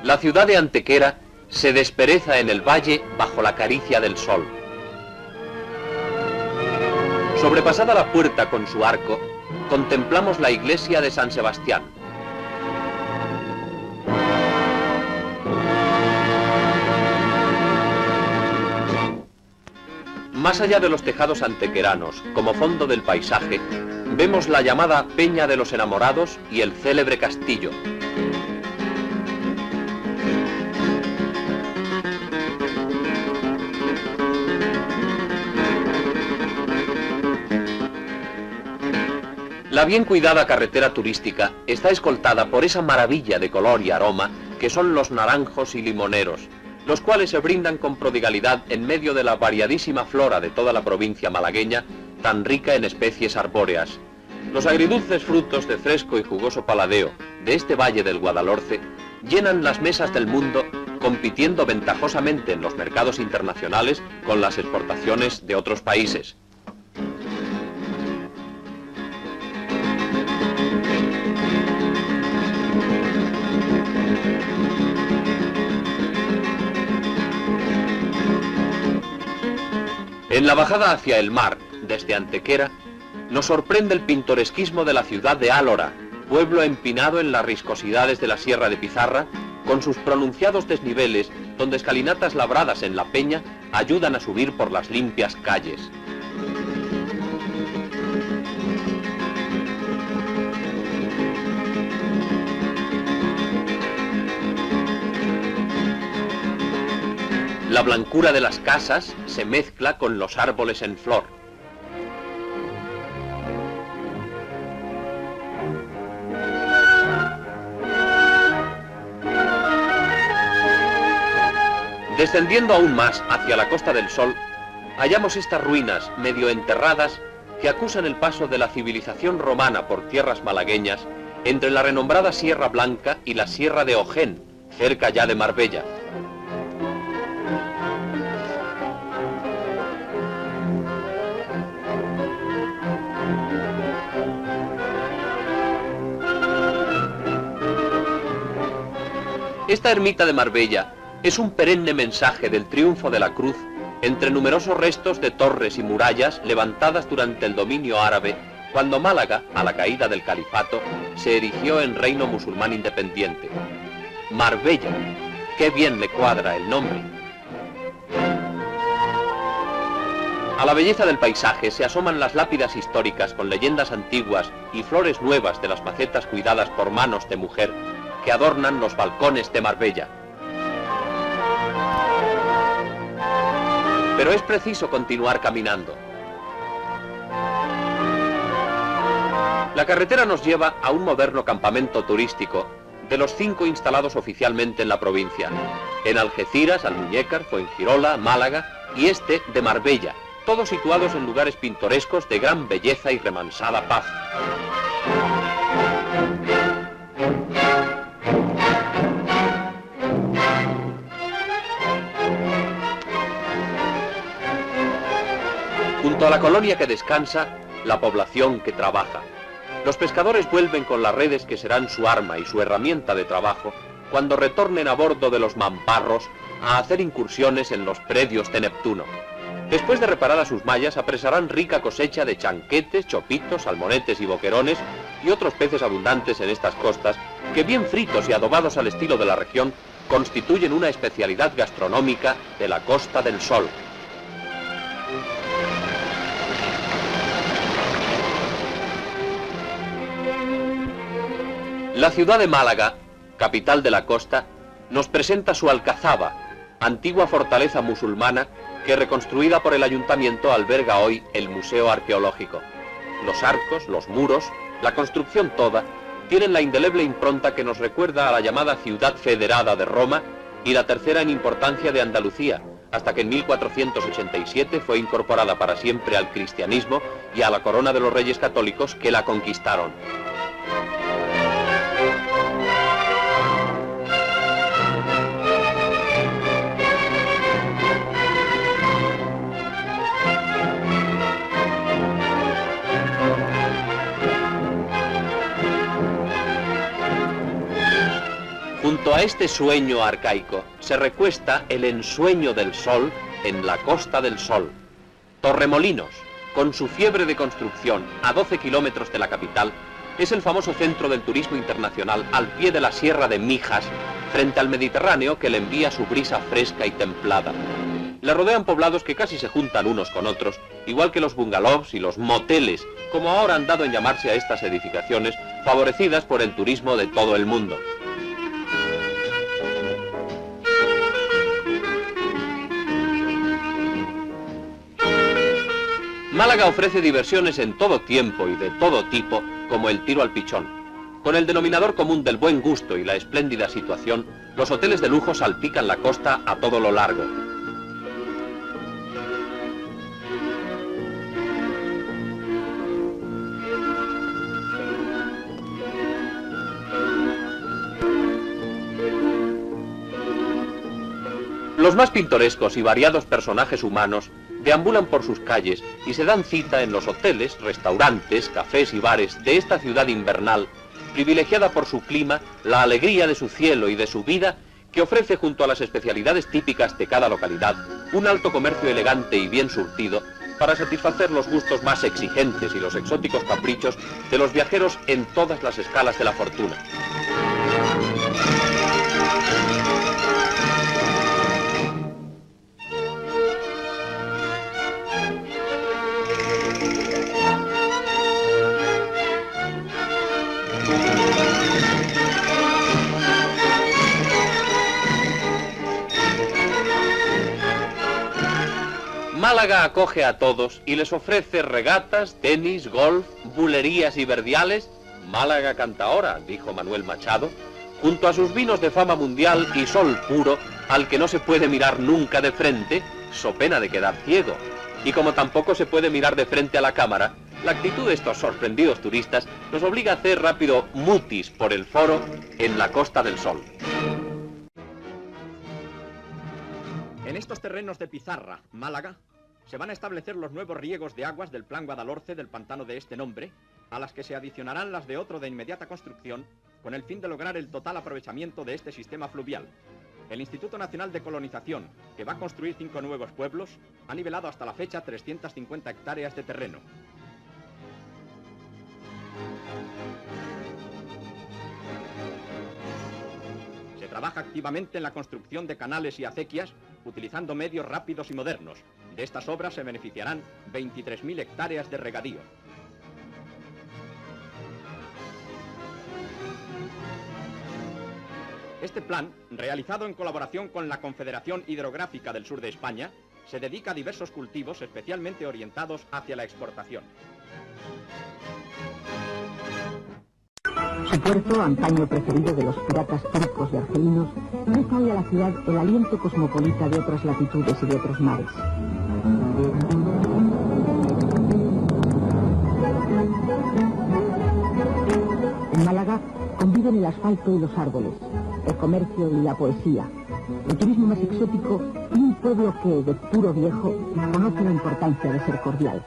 La ciudad de Antequera se despereza en el valle bajo la caricia del sol. Sobrepasada la puerta con su arco, contemplamos la iglesia de San Sebastián. Más allá de los tejados antequeranos, como fondo del paisaje, vemos la llamada Peña de los Enamorados y el célebre castillo. La bien cuidada carretera turística está escoltada por esa maravilla de color y aroma que son los naranjos y limoneros, los cuales se brindan con prodigalidad en medio de la variadísima flora de toda la provincia malagueña, tan rica en especies arbóreas. Los agridulces frutos de fresco y jugoso paladeo de este valle del Guadalhorce llenan las mesas del mundo, compitiendo ventajosamente en los mercados internacionales con las exportaciones de otros países. En la bajada hacia el mar, desde Antequera, nos sorprende el pintoresquismo de la ciudad de Álora, pueblo empinado en las riscosidades de la Sierra de Pizarra, con sus pronunciados desniveles, donde escalinatas labradas en la peña ayudan a subir por las limpias calles. La blancura de las casas se mezcla con los árboles en flor. Descendiendo aún más hacia la Costa del Sol, hallamos estas ruinas medio enterradas que acusan el paso de la civilización romana por tierras malagueñas entre la renombrada Sierra Blanca y la Sierra de Ojén, cerca ya de Marbella. Esta ermita de Marbella es un perenne mensaje del triunfo de la cruz entre numerosos restos de torres y murallas levantadas durante el dominio árabe, cuando Málaga, a la caída del califato, se erigió en reino musulmán independiente. Marbella, qué bien le cuadra el nombre. A la belleza del paisaje se asoman las lápidas históricas con leyendas antiguas y flores nuevas de las macetas cuidadas por manos de mujer que adornan los balcones de Marbella. Pero es preciso continuar caminando. La carretera nos lleva a un moderno campamento turístico, de los 5 instalados oficialmente en la provincia: en Algeciras, Almuñécar, Fuengirola, Málaga y este de Marbella, todos situados en lugares pintorescos de gran belleza y remansada paz. Junto a la colonia que descansa, la población que trabaja. Los pescadores vuelven con las redes que serán su arma y su herramienta de trabajo cuando retornen a bordo de los mamparros a hacer incursiones en los predios de Neptuno. Después de reparadas sus mallas, apresarán rica cosecha de chanquetes, chopitos, salmonetes y boquerones y otros peces abundantes en estas costas que, bien fritos y adobados al estilo de la región, constituyen una especialidad gastronómica de la Costa del Sol. La ciudad de Málaga, capital de la costa, nos presenta su alcazaba, antigua fortaleza musulmana que, reconstruida por el ayuntamiento, alberga hoy el Museo Arqueológico. Los arcos, los muros, la construcción toda, tienen la indeleble impronta que nos recuerda a la llamada Ciudad Federada de Roma y la tercera en importancia de Andalucía, hasta que en 1487 fue incorporada para siempre al cristianismo y a la corona de los reyes católicos que la conquistaron. Junto a este sueño arcaico se recuesta el ensueño del sol en la Costa del Sol. Torremolinos, con su fiebre de construcción a 12 kilómetros de la capital, es el famoso centro del turismo internacional al pie de la Sierra de Mijas, frente al Mediterráneo que le envía su brisa fresca y templada. Le rodean poblados que casi se juntan unos con otros, igual que los bungalows y los moteles, como ahora han dado en llamarse a estas edificaciones, favorecidas por el turismo de todo el mundo. Málaga ofrece diversiones en todo tiempo y de todo tipo, como el tiro al pichón. Con el denominador común del buen gusto y la espléndida situación, los hoteles de lujo salpican la costa a todo lo largo. Los más pintorescos y variados personajes humanos deambulan por sus calles y se dan cita en los hoteles, restaurantes, cafés y bares de esta ciudad invernal, privilegiada por su clima, la alegría de su cielo y de su vida, que ofrece junto a las especialidades típicas de cada localidad un alto comercio elegante y bien surtido para satisfacer los gustos más exigentes y los exóticos caprichos de los viajeros en todas las escalas de la fortuna. Málaga acoge a todos y les ofrece regatas, tenis, golf, bulerías y verdiales. Málaga canta ahora, dijo Manuel Machado, junto a sus vinos de fama mundial y sol puro, al que no se puede mirar nunca de frente, so pena de quedar ciego. Y como tampoco se puede mirar de frente a la cámara, la actitud de estos sorprendidos turistas nos obliga a hacer rápido mutis por el foro en la Costa del Sol. En estos terrenos de Pizarra, Málaga, se van a establecer los nuevos riegos de aguas del Plan Guadalhorce del pantano de este nombre, a las que se adicionarán las de otro de inmediata construcción, con el fin de lograr el total aprovechamiento de este sistema fluvial. El Instituto Nacional de Colonización, que va a construir 5 nuevos pueblos, ha nivelado hasta la fecha 350 hectáreas de terreno. Se trabaja activamente en la construcción de canales y acequias, utilizando medios rápidos y modernos. De estas obras se beneficiarán 23.000 hectáreas de regadío. Este plan, realizado en colaboración con la Confederación Hidrográfica del Sur de España, se dedica a diversos cultivos especialmente orientados hacia la exportación. Su puerto, antaño preferido de los piratas turcos y argelinos, deja hoy a la ciudad el aliento cosmopolita de otras latitudes y de otros mares. En Málaga conviven el asfalto y los árboles, el comercio y la poesía, el turismo más exótico y un pueblo que, de puro viejo, conoce la importancia de ser cordial.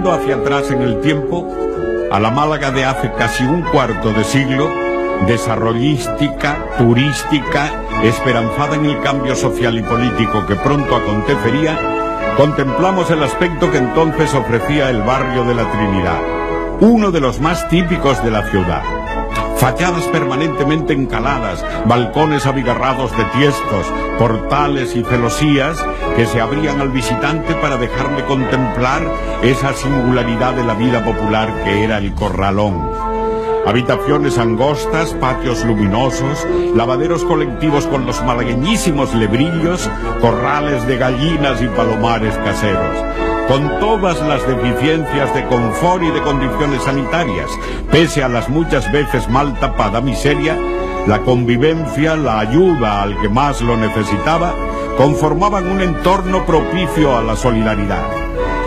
Volviendo hacia atrás en el tiempo, a la Málaga de hace casi un cuarto de siglo, desarrollística, turística, esperanzada en el cambio social y político que pronto acontecería, contemplamos el aspecto que entonces ofrecía el barrio de la Trinidad, uno de los más típicos de la ciudad. Fachadas permanentemente encaladas, balcones abigarrados de tiestos, portales y celosías que se abrían al visitante para dejarle contemplar esa singularidad de la vida popular que era el Corralón. Habitaciones angostas, patios luminosos, lavaderos colectivos con los malagueñísimos lebrillos, corrales de gallinas y palomares caseros, con todas las deficiencias de confort y de condiciones sanitarias, pese a las muchas veces mal tapada miseria, la convivencia, la ayuda al que más lo necesitaba, conformaban un entorno propicio a la solidaridad.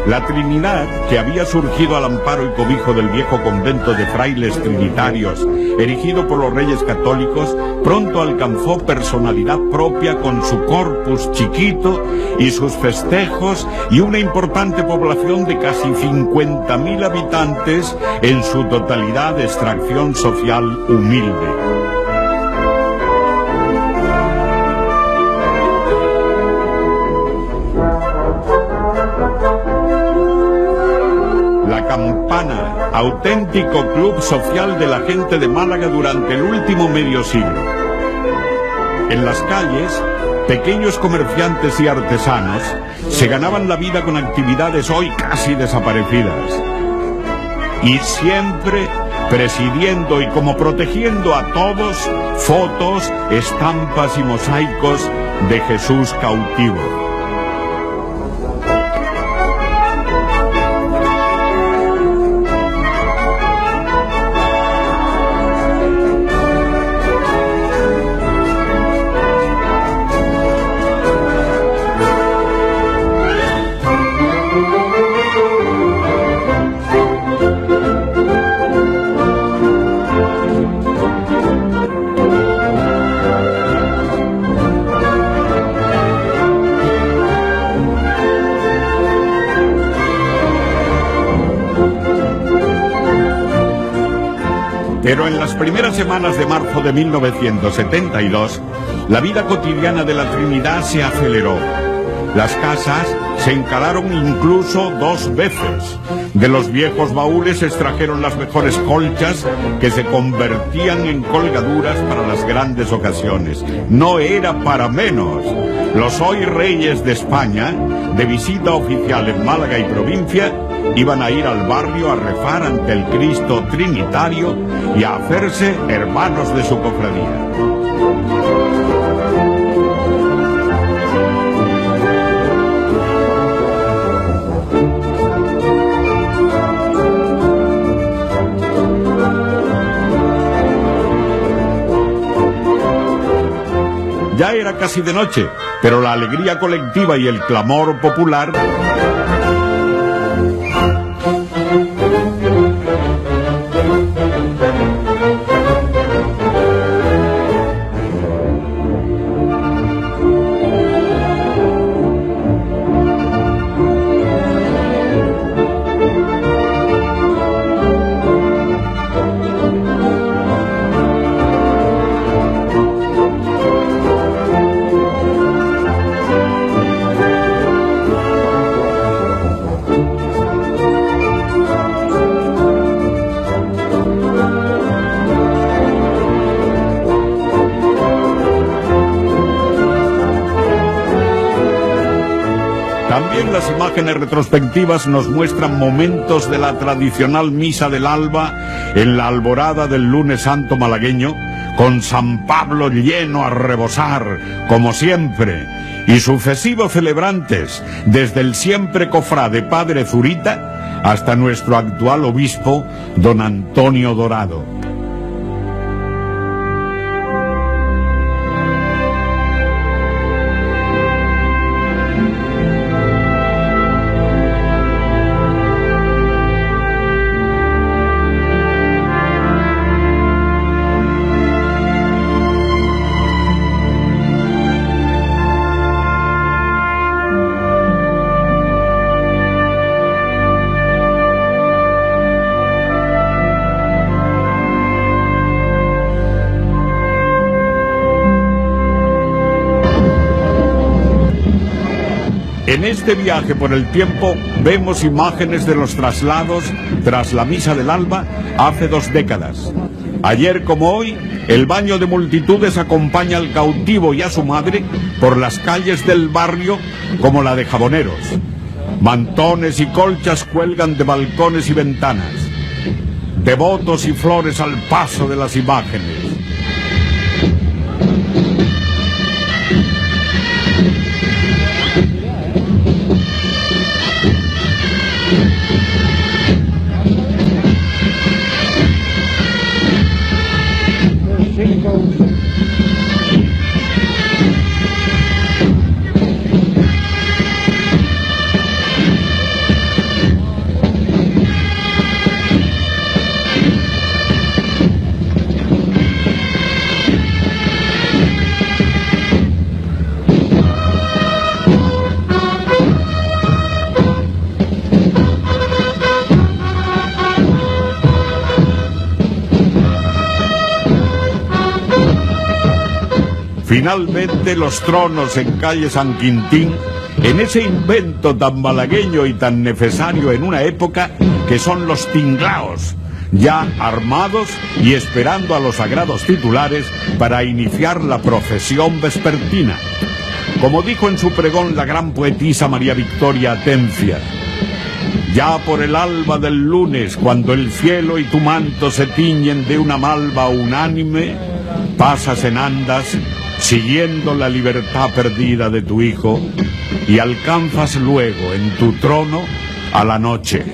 La Trinidad, que había surgido al amparo y cobijo del viejo convento de frailes trinitarios, erigido por los reyes católicos, pronto alcanzó personalidad propia con su corpus chiquito y sus festejos y una importante población de casi 50.000 habitantes, en su totalidad de extracción social humilde. Campana, auténtico club social de la gente de Málaga durante el último medio siglo. En las calles, pequeños comerciantes y artesanos se ganaban la vida con actividades hoy casi desaparecidas. Y siempre presidiendo y como protegiendo a todos, fotos, estampas y mosaicos de Jesús cautivo. Pero en las primeras semanas de marzo de 1972, la vida cotidiana de la Trinidad se aceleró. Las casas se encalaron incluso 2 veces. De los viejos baúles se extrajeron las mejores colchas que se convertían en colgaduras para las grandes ocasiones. No era para menos. Los hoy reyes de España, de visita oficial en Málaga y provincia, iban a ir al barrio a rezar ante el Cristo Trinitario y a hacerse hermanos de su cofradía. Ya era casi de noche, pero la alegría colectiva y el clamor popular También las imágenes retrospectivas nos muestran momentos de la tradicional misa del alba en la alborada del lunes santo malagueño, con San Pablo lleno a rebosar, como siempre, y sucesivos celebrantes, desde el siempre cofrade Padre Zurita hasta nuestro actual obispo, don Antonio Dorado. En este viaje por el tiempo vemos imágenes de los traslados tras la misa del alba hace 2 décadas. Ayer como hoy, el baño de multitudes acompaña al cautivo y a su madre por las calles del barrio como la de Jaboneros. Mantones y colchas cuelgan de balcones y ventanas. Devotos y flores al paso de las imágenes. Finalmente los tronos en calle San Quintín, en ese invento tan malagueño y tan necesario en una época que son los tinglaos, ya armados y esperando a los sagrados titulares para iniciar la procesión vespertina. Como dijo en su pregón la gran poetisa María Victoria Atencia, ya por el alba del lunes, cuando el cielo y tu manto se tiñen de una malva unánime, pasas en andas siguiendo la libertad perdida de tu hijo y alcanzas luego en tu trono a la noche.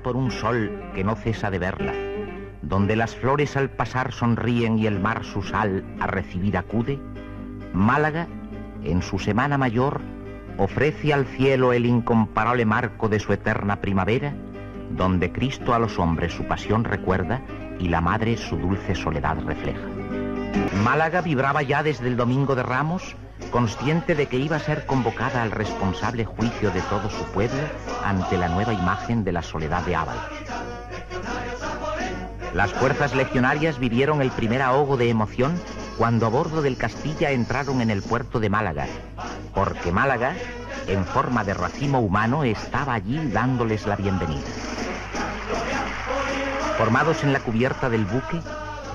Por un sol que no cesa de verla, donde las flores al pasar sonríen y el mar su sal a recibir acude, Málaga, en su semana mayor, ofrece al cielo el incomparable marco de su eterna primavera, donde Cristo a los hombres su pasión recuerda y la madre su dulce soledad refleja. Málaga vibraba ya desde el Domingo de Ramos, consciente de que iba a ser convocada al responsable juicio de todo su pueblo ante la nueva imagen de la soledad de Ábalos. Las fuerzas legionarias vivieron el primer ahogo de emoción cuando a bordo del Castilla entraron en el puerto de Málaga, porque Málaga, en forma de racimo humano, estaba allí dándoles la bienvenida. Formados en la cubierta del buque,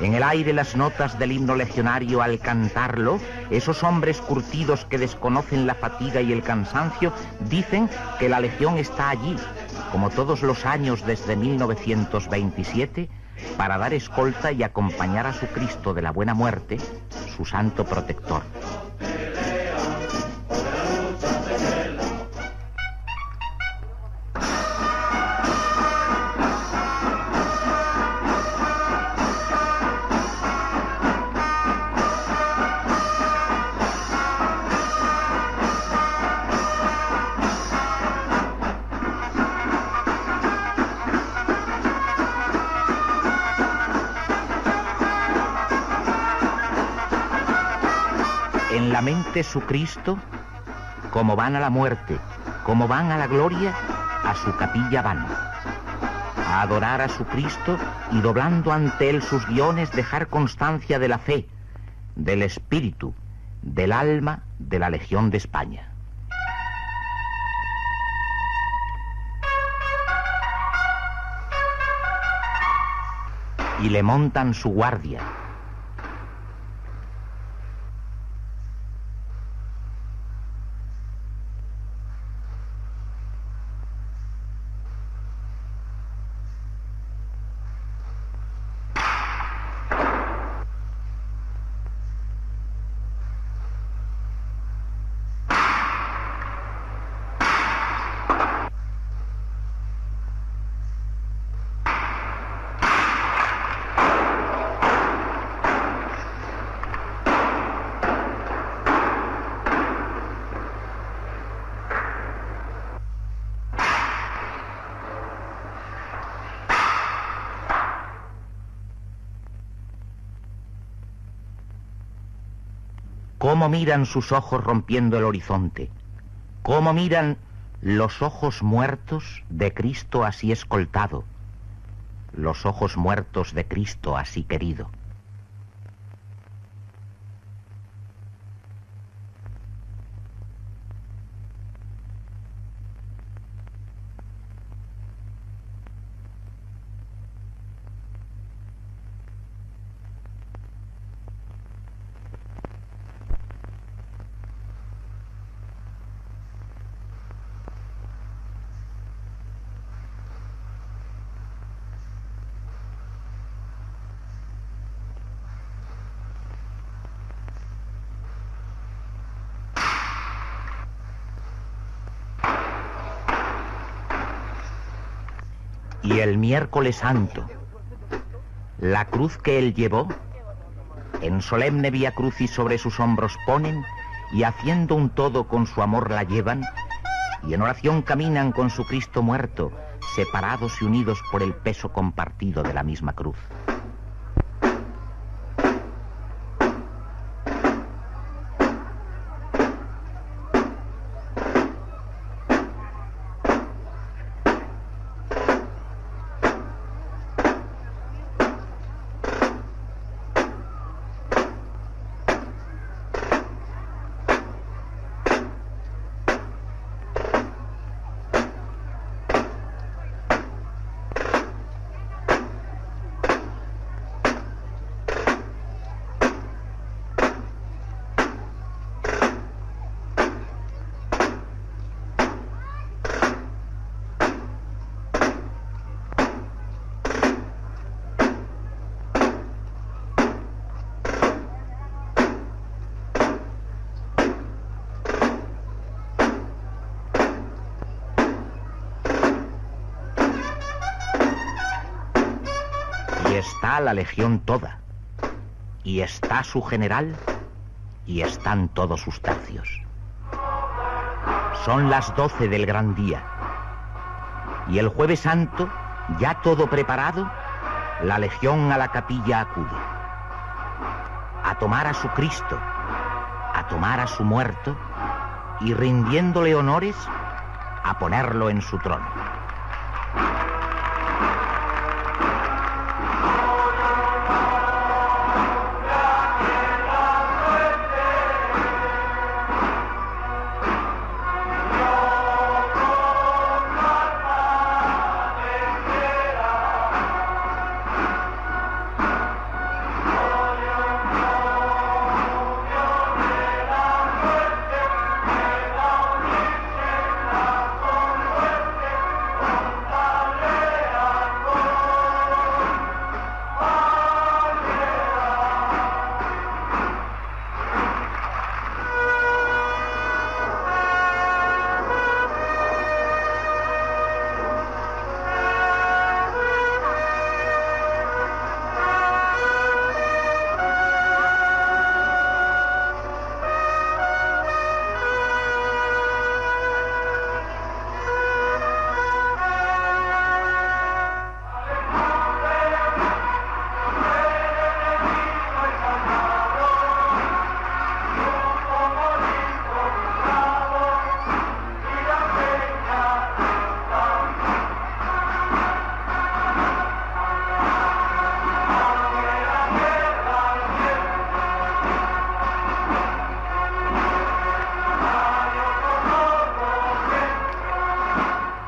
en el aire las notas del himno legionario al cantarlo, esos hombres curtidos que desconocen la fatiga y el cansancio dicen que la legión está allí, como todos los años desde 1927, para dar escolta y acompañar a su Cristo de la Buena Muerte, su santo protector. En la mente su Cristo, como van a la muerte, como van a la gloria, a su capilla van. A adorar a su Cristo y doblando ante él sus guiones dejar constancia de la fe, del espíritu, del alma de la Legión de España. Y le montan su guardia. cómo miran sus ojos rompiendo el horizonte, cómo miran los ojos muertos de Cristo así escoltado, los ojos muertos de Cristo así querido. Y el miércoles santo, la cruz que él llevó, en solemne vía crucis sobre sus hombros ponen, y haciendo un todo con su amor la llevan, y en oración caminan con su Cristo muerto, separados y unidos por el peso compartido de la misma cruz. Y está la legión toda, y está su general, y están todos sus tercios. Son las 12 del gran día, y el jueves santo, ya todo preparado, la legión a la capilla acude, a tomar a su Cristo, a tomar a su muerto, y rindiéndole honores, a ponerlo en su trono.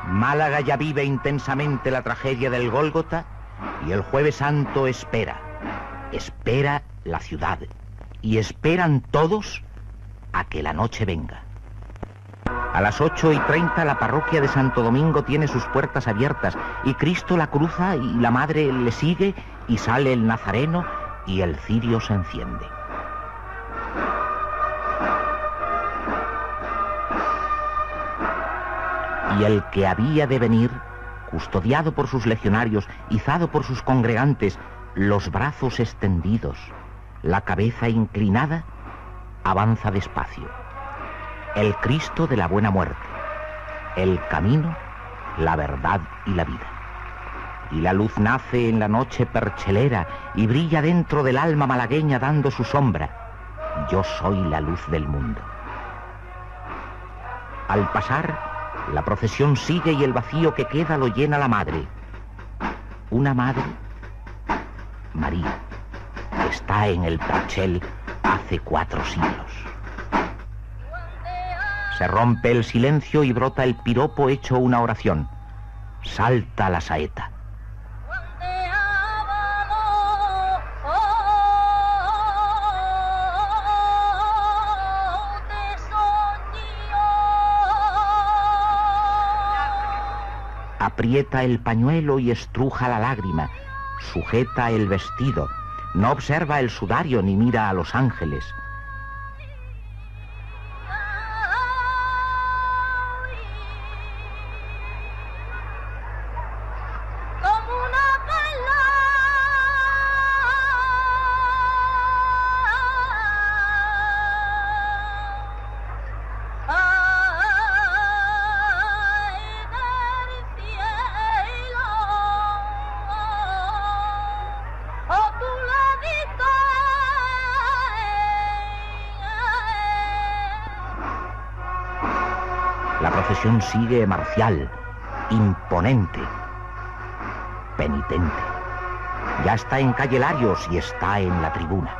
Málaga ya vive intensamente la tragedia del Gólgota y el Jueves Santo espera la ciudad y esperan todos a que la noche venga. A las 8:30 la parroquia de Santo Domingo tiene sus puertas abiertas y Cristo la cruza y la Madre le sigue y sale el Nazareno y el cirio se enciende. Y el que había de venir, custodiado por sus legionarios, izado por sus congregantes, los brazos extendidos, la cabeza inclinada, avanza despacio. El Cristo de la buena muerte, el camino, la verdad y la vida. Y la luz nace en la noche perchelera y brilla dentro del alma malagueña dando su sombra. yo soy la luz del mundo. Al pasar, la procesión sigue y el vacío que queda lo llena la madre. Una madre, María, está en el Perchel hace 4 siglos. Se rompe el silencio y brota el piropo hecho una oración. Salta la saeta. Aprieta el pañuelo y estruja la lágrima, sujeta el vestido, no observa el sudario ni mira a los ángeles. La procesión sigue marcial, imponente, penitente. Ya está en calle Larios y está en la tribuna.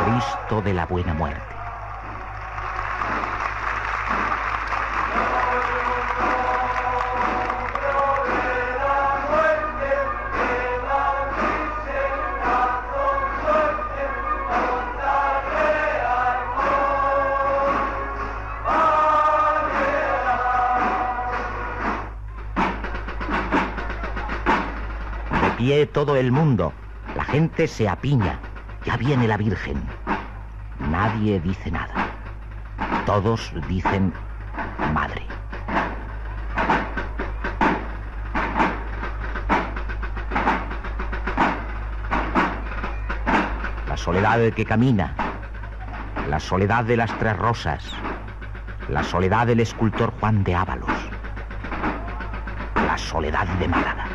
Cristo de la Buena Muerte. De pie todo el mundo, la gente se apiña. Ya viene la Virgen. Nadie dice nada. Todos dicen madre. La soledad que camina, la soledad de las Tres Rosas, la soledad del escultor Juan de Ábalos, la soledad de Málaga.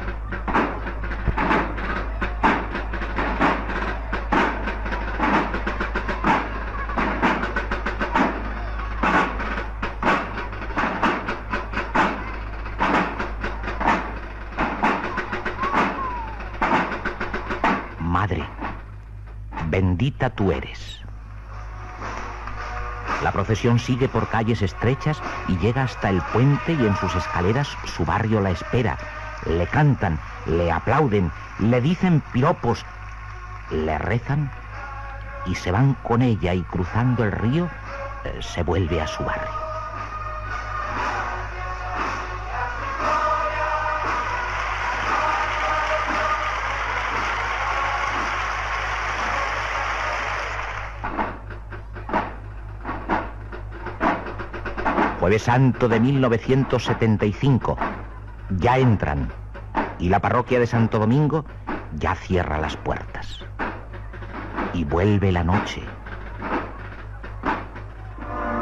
Madre, bendita tú eres. La procesión sigue por calles estrechas y llega hasta el puente y en sus escaleras su barrio la espera. Le cantan, le aplauden, le dicen piropos, le rezan y se van con ella y cruzando el río se vuelve a su barrio. Jueves Santo de 1975, ya entran, y la parroquia de Santo Domingo ya cierra las puertas. Y vuelve la noche.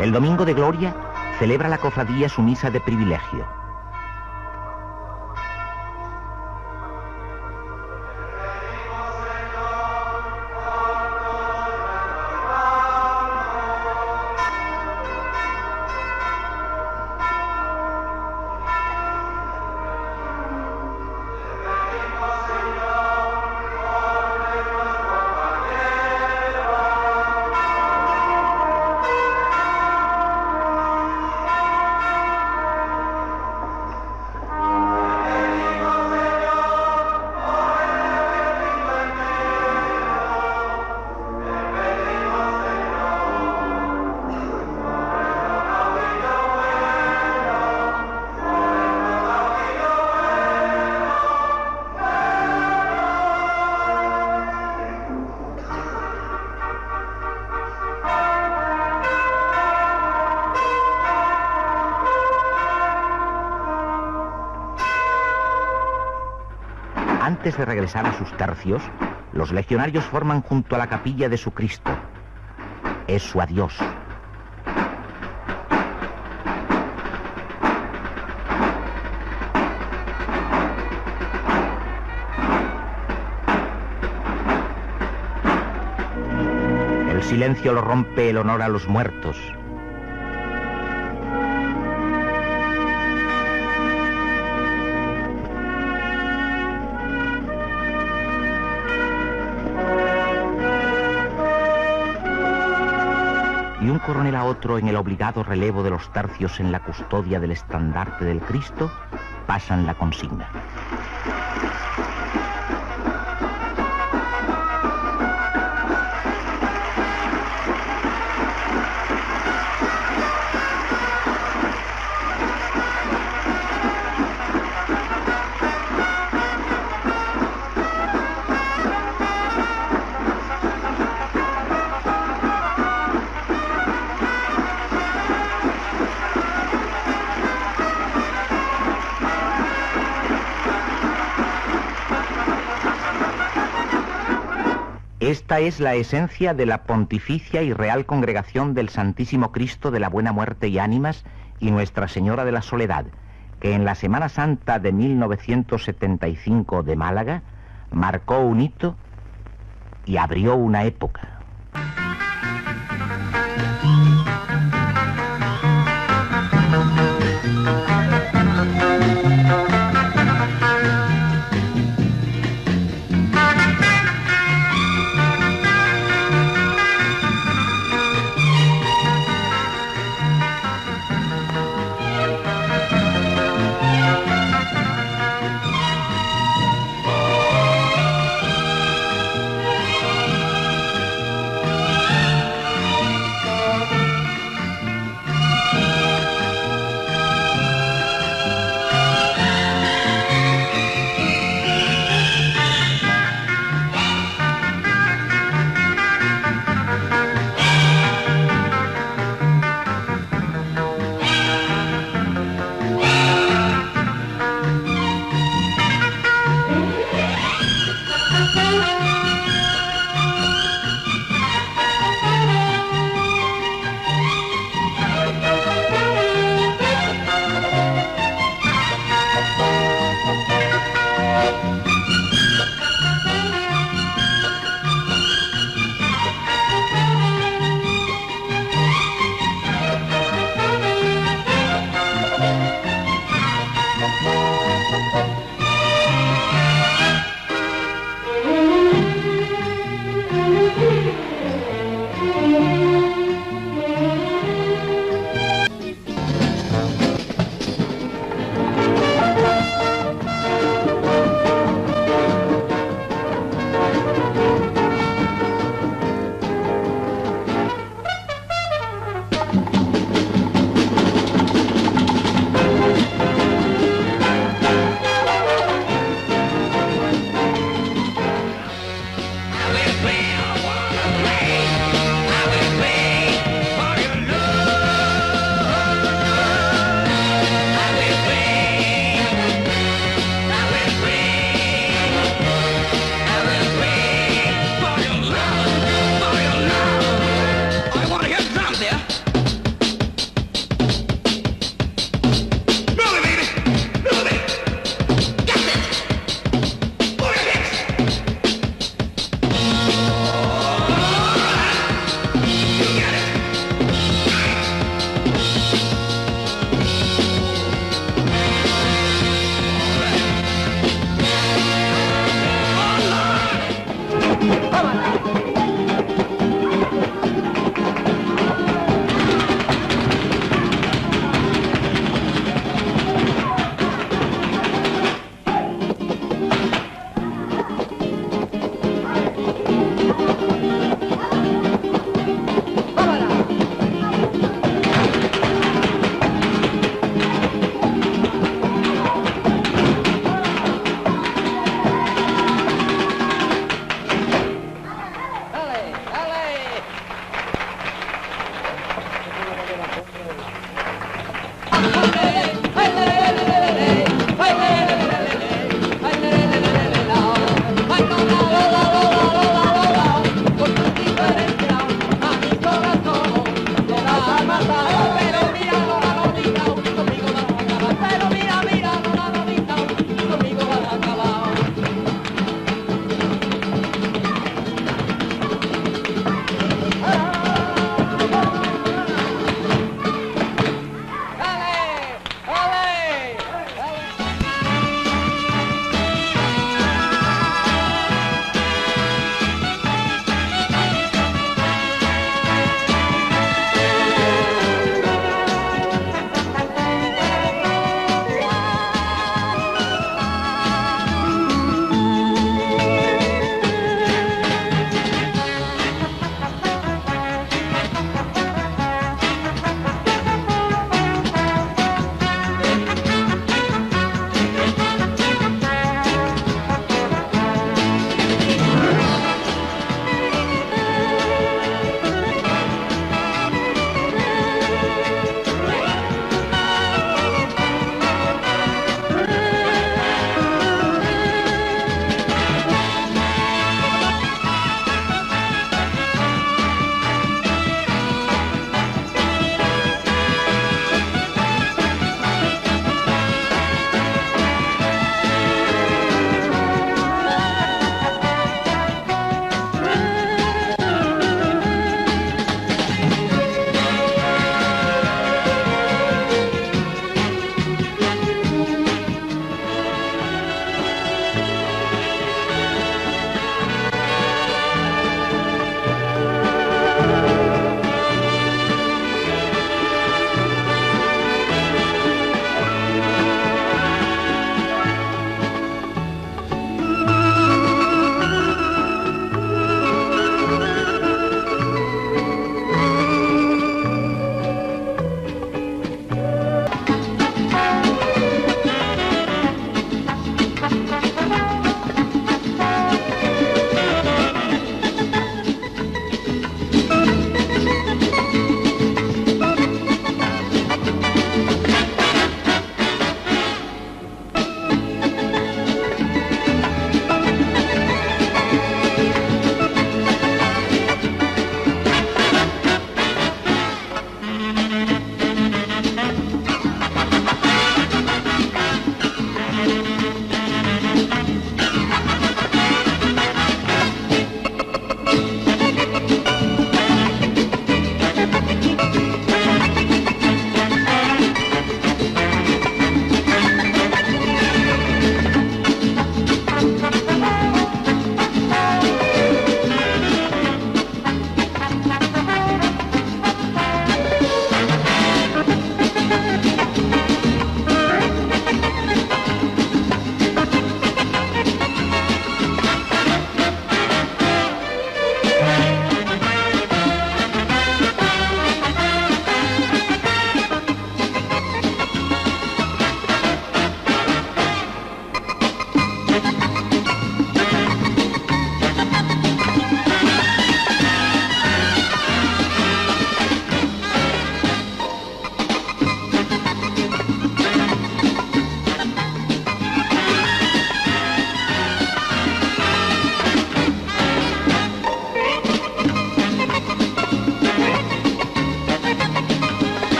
El Domingo de Gloria celebra la cofradía su misa de privilegio. Antes de regresar a sus tercios, Los legionarios forman junto a la capilla de su Cristo. Es su adiós. El silencio lo rompe el honor a los muertos. Y un coronel a otro, en el obligado relevo de los tercios en la custodia del estandarte del Cristo, pasan la consigna. Esta es la esencia de la Pontificia y Real Congregación del Santísimo Cristo de la Buena Muerte y Ánimas y Nuestra Señora de la Soledad, que en la Semana Santa de 1975 de Málaga marcó un hito y abrió una época.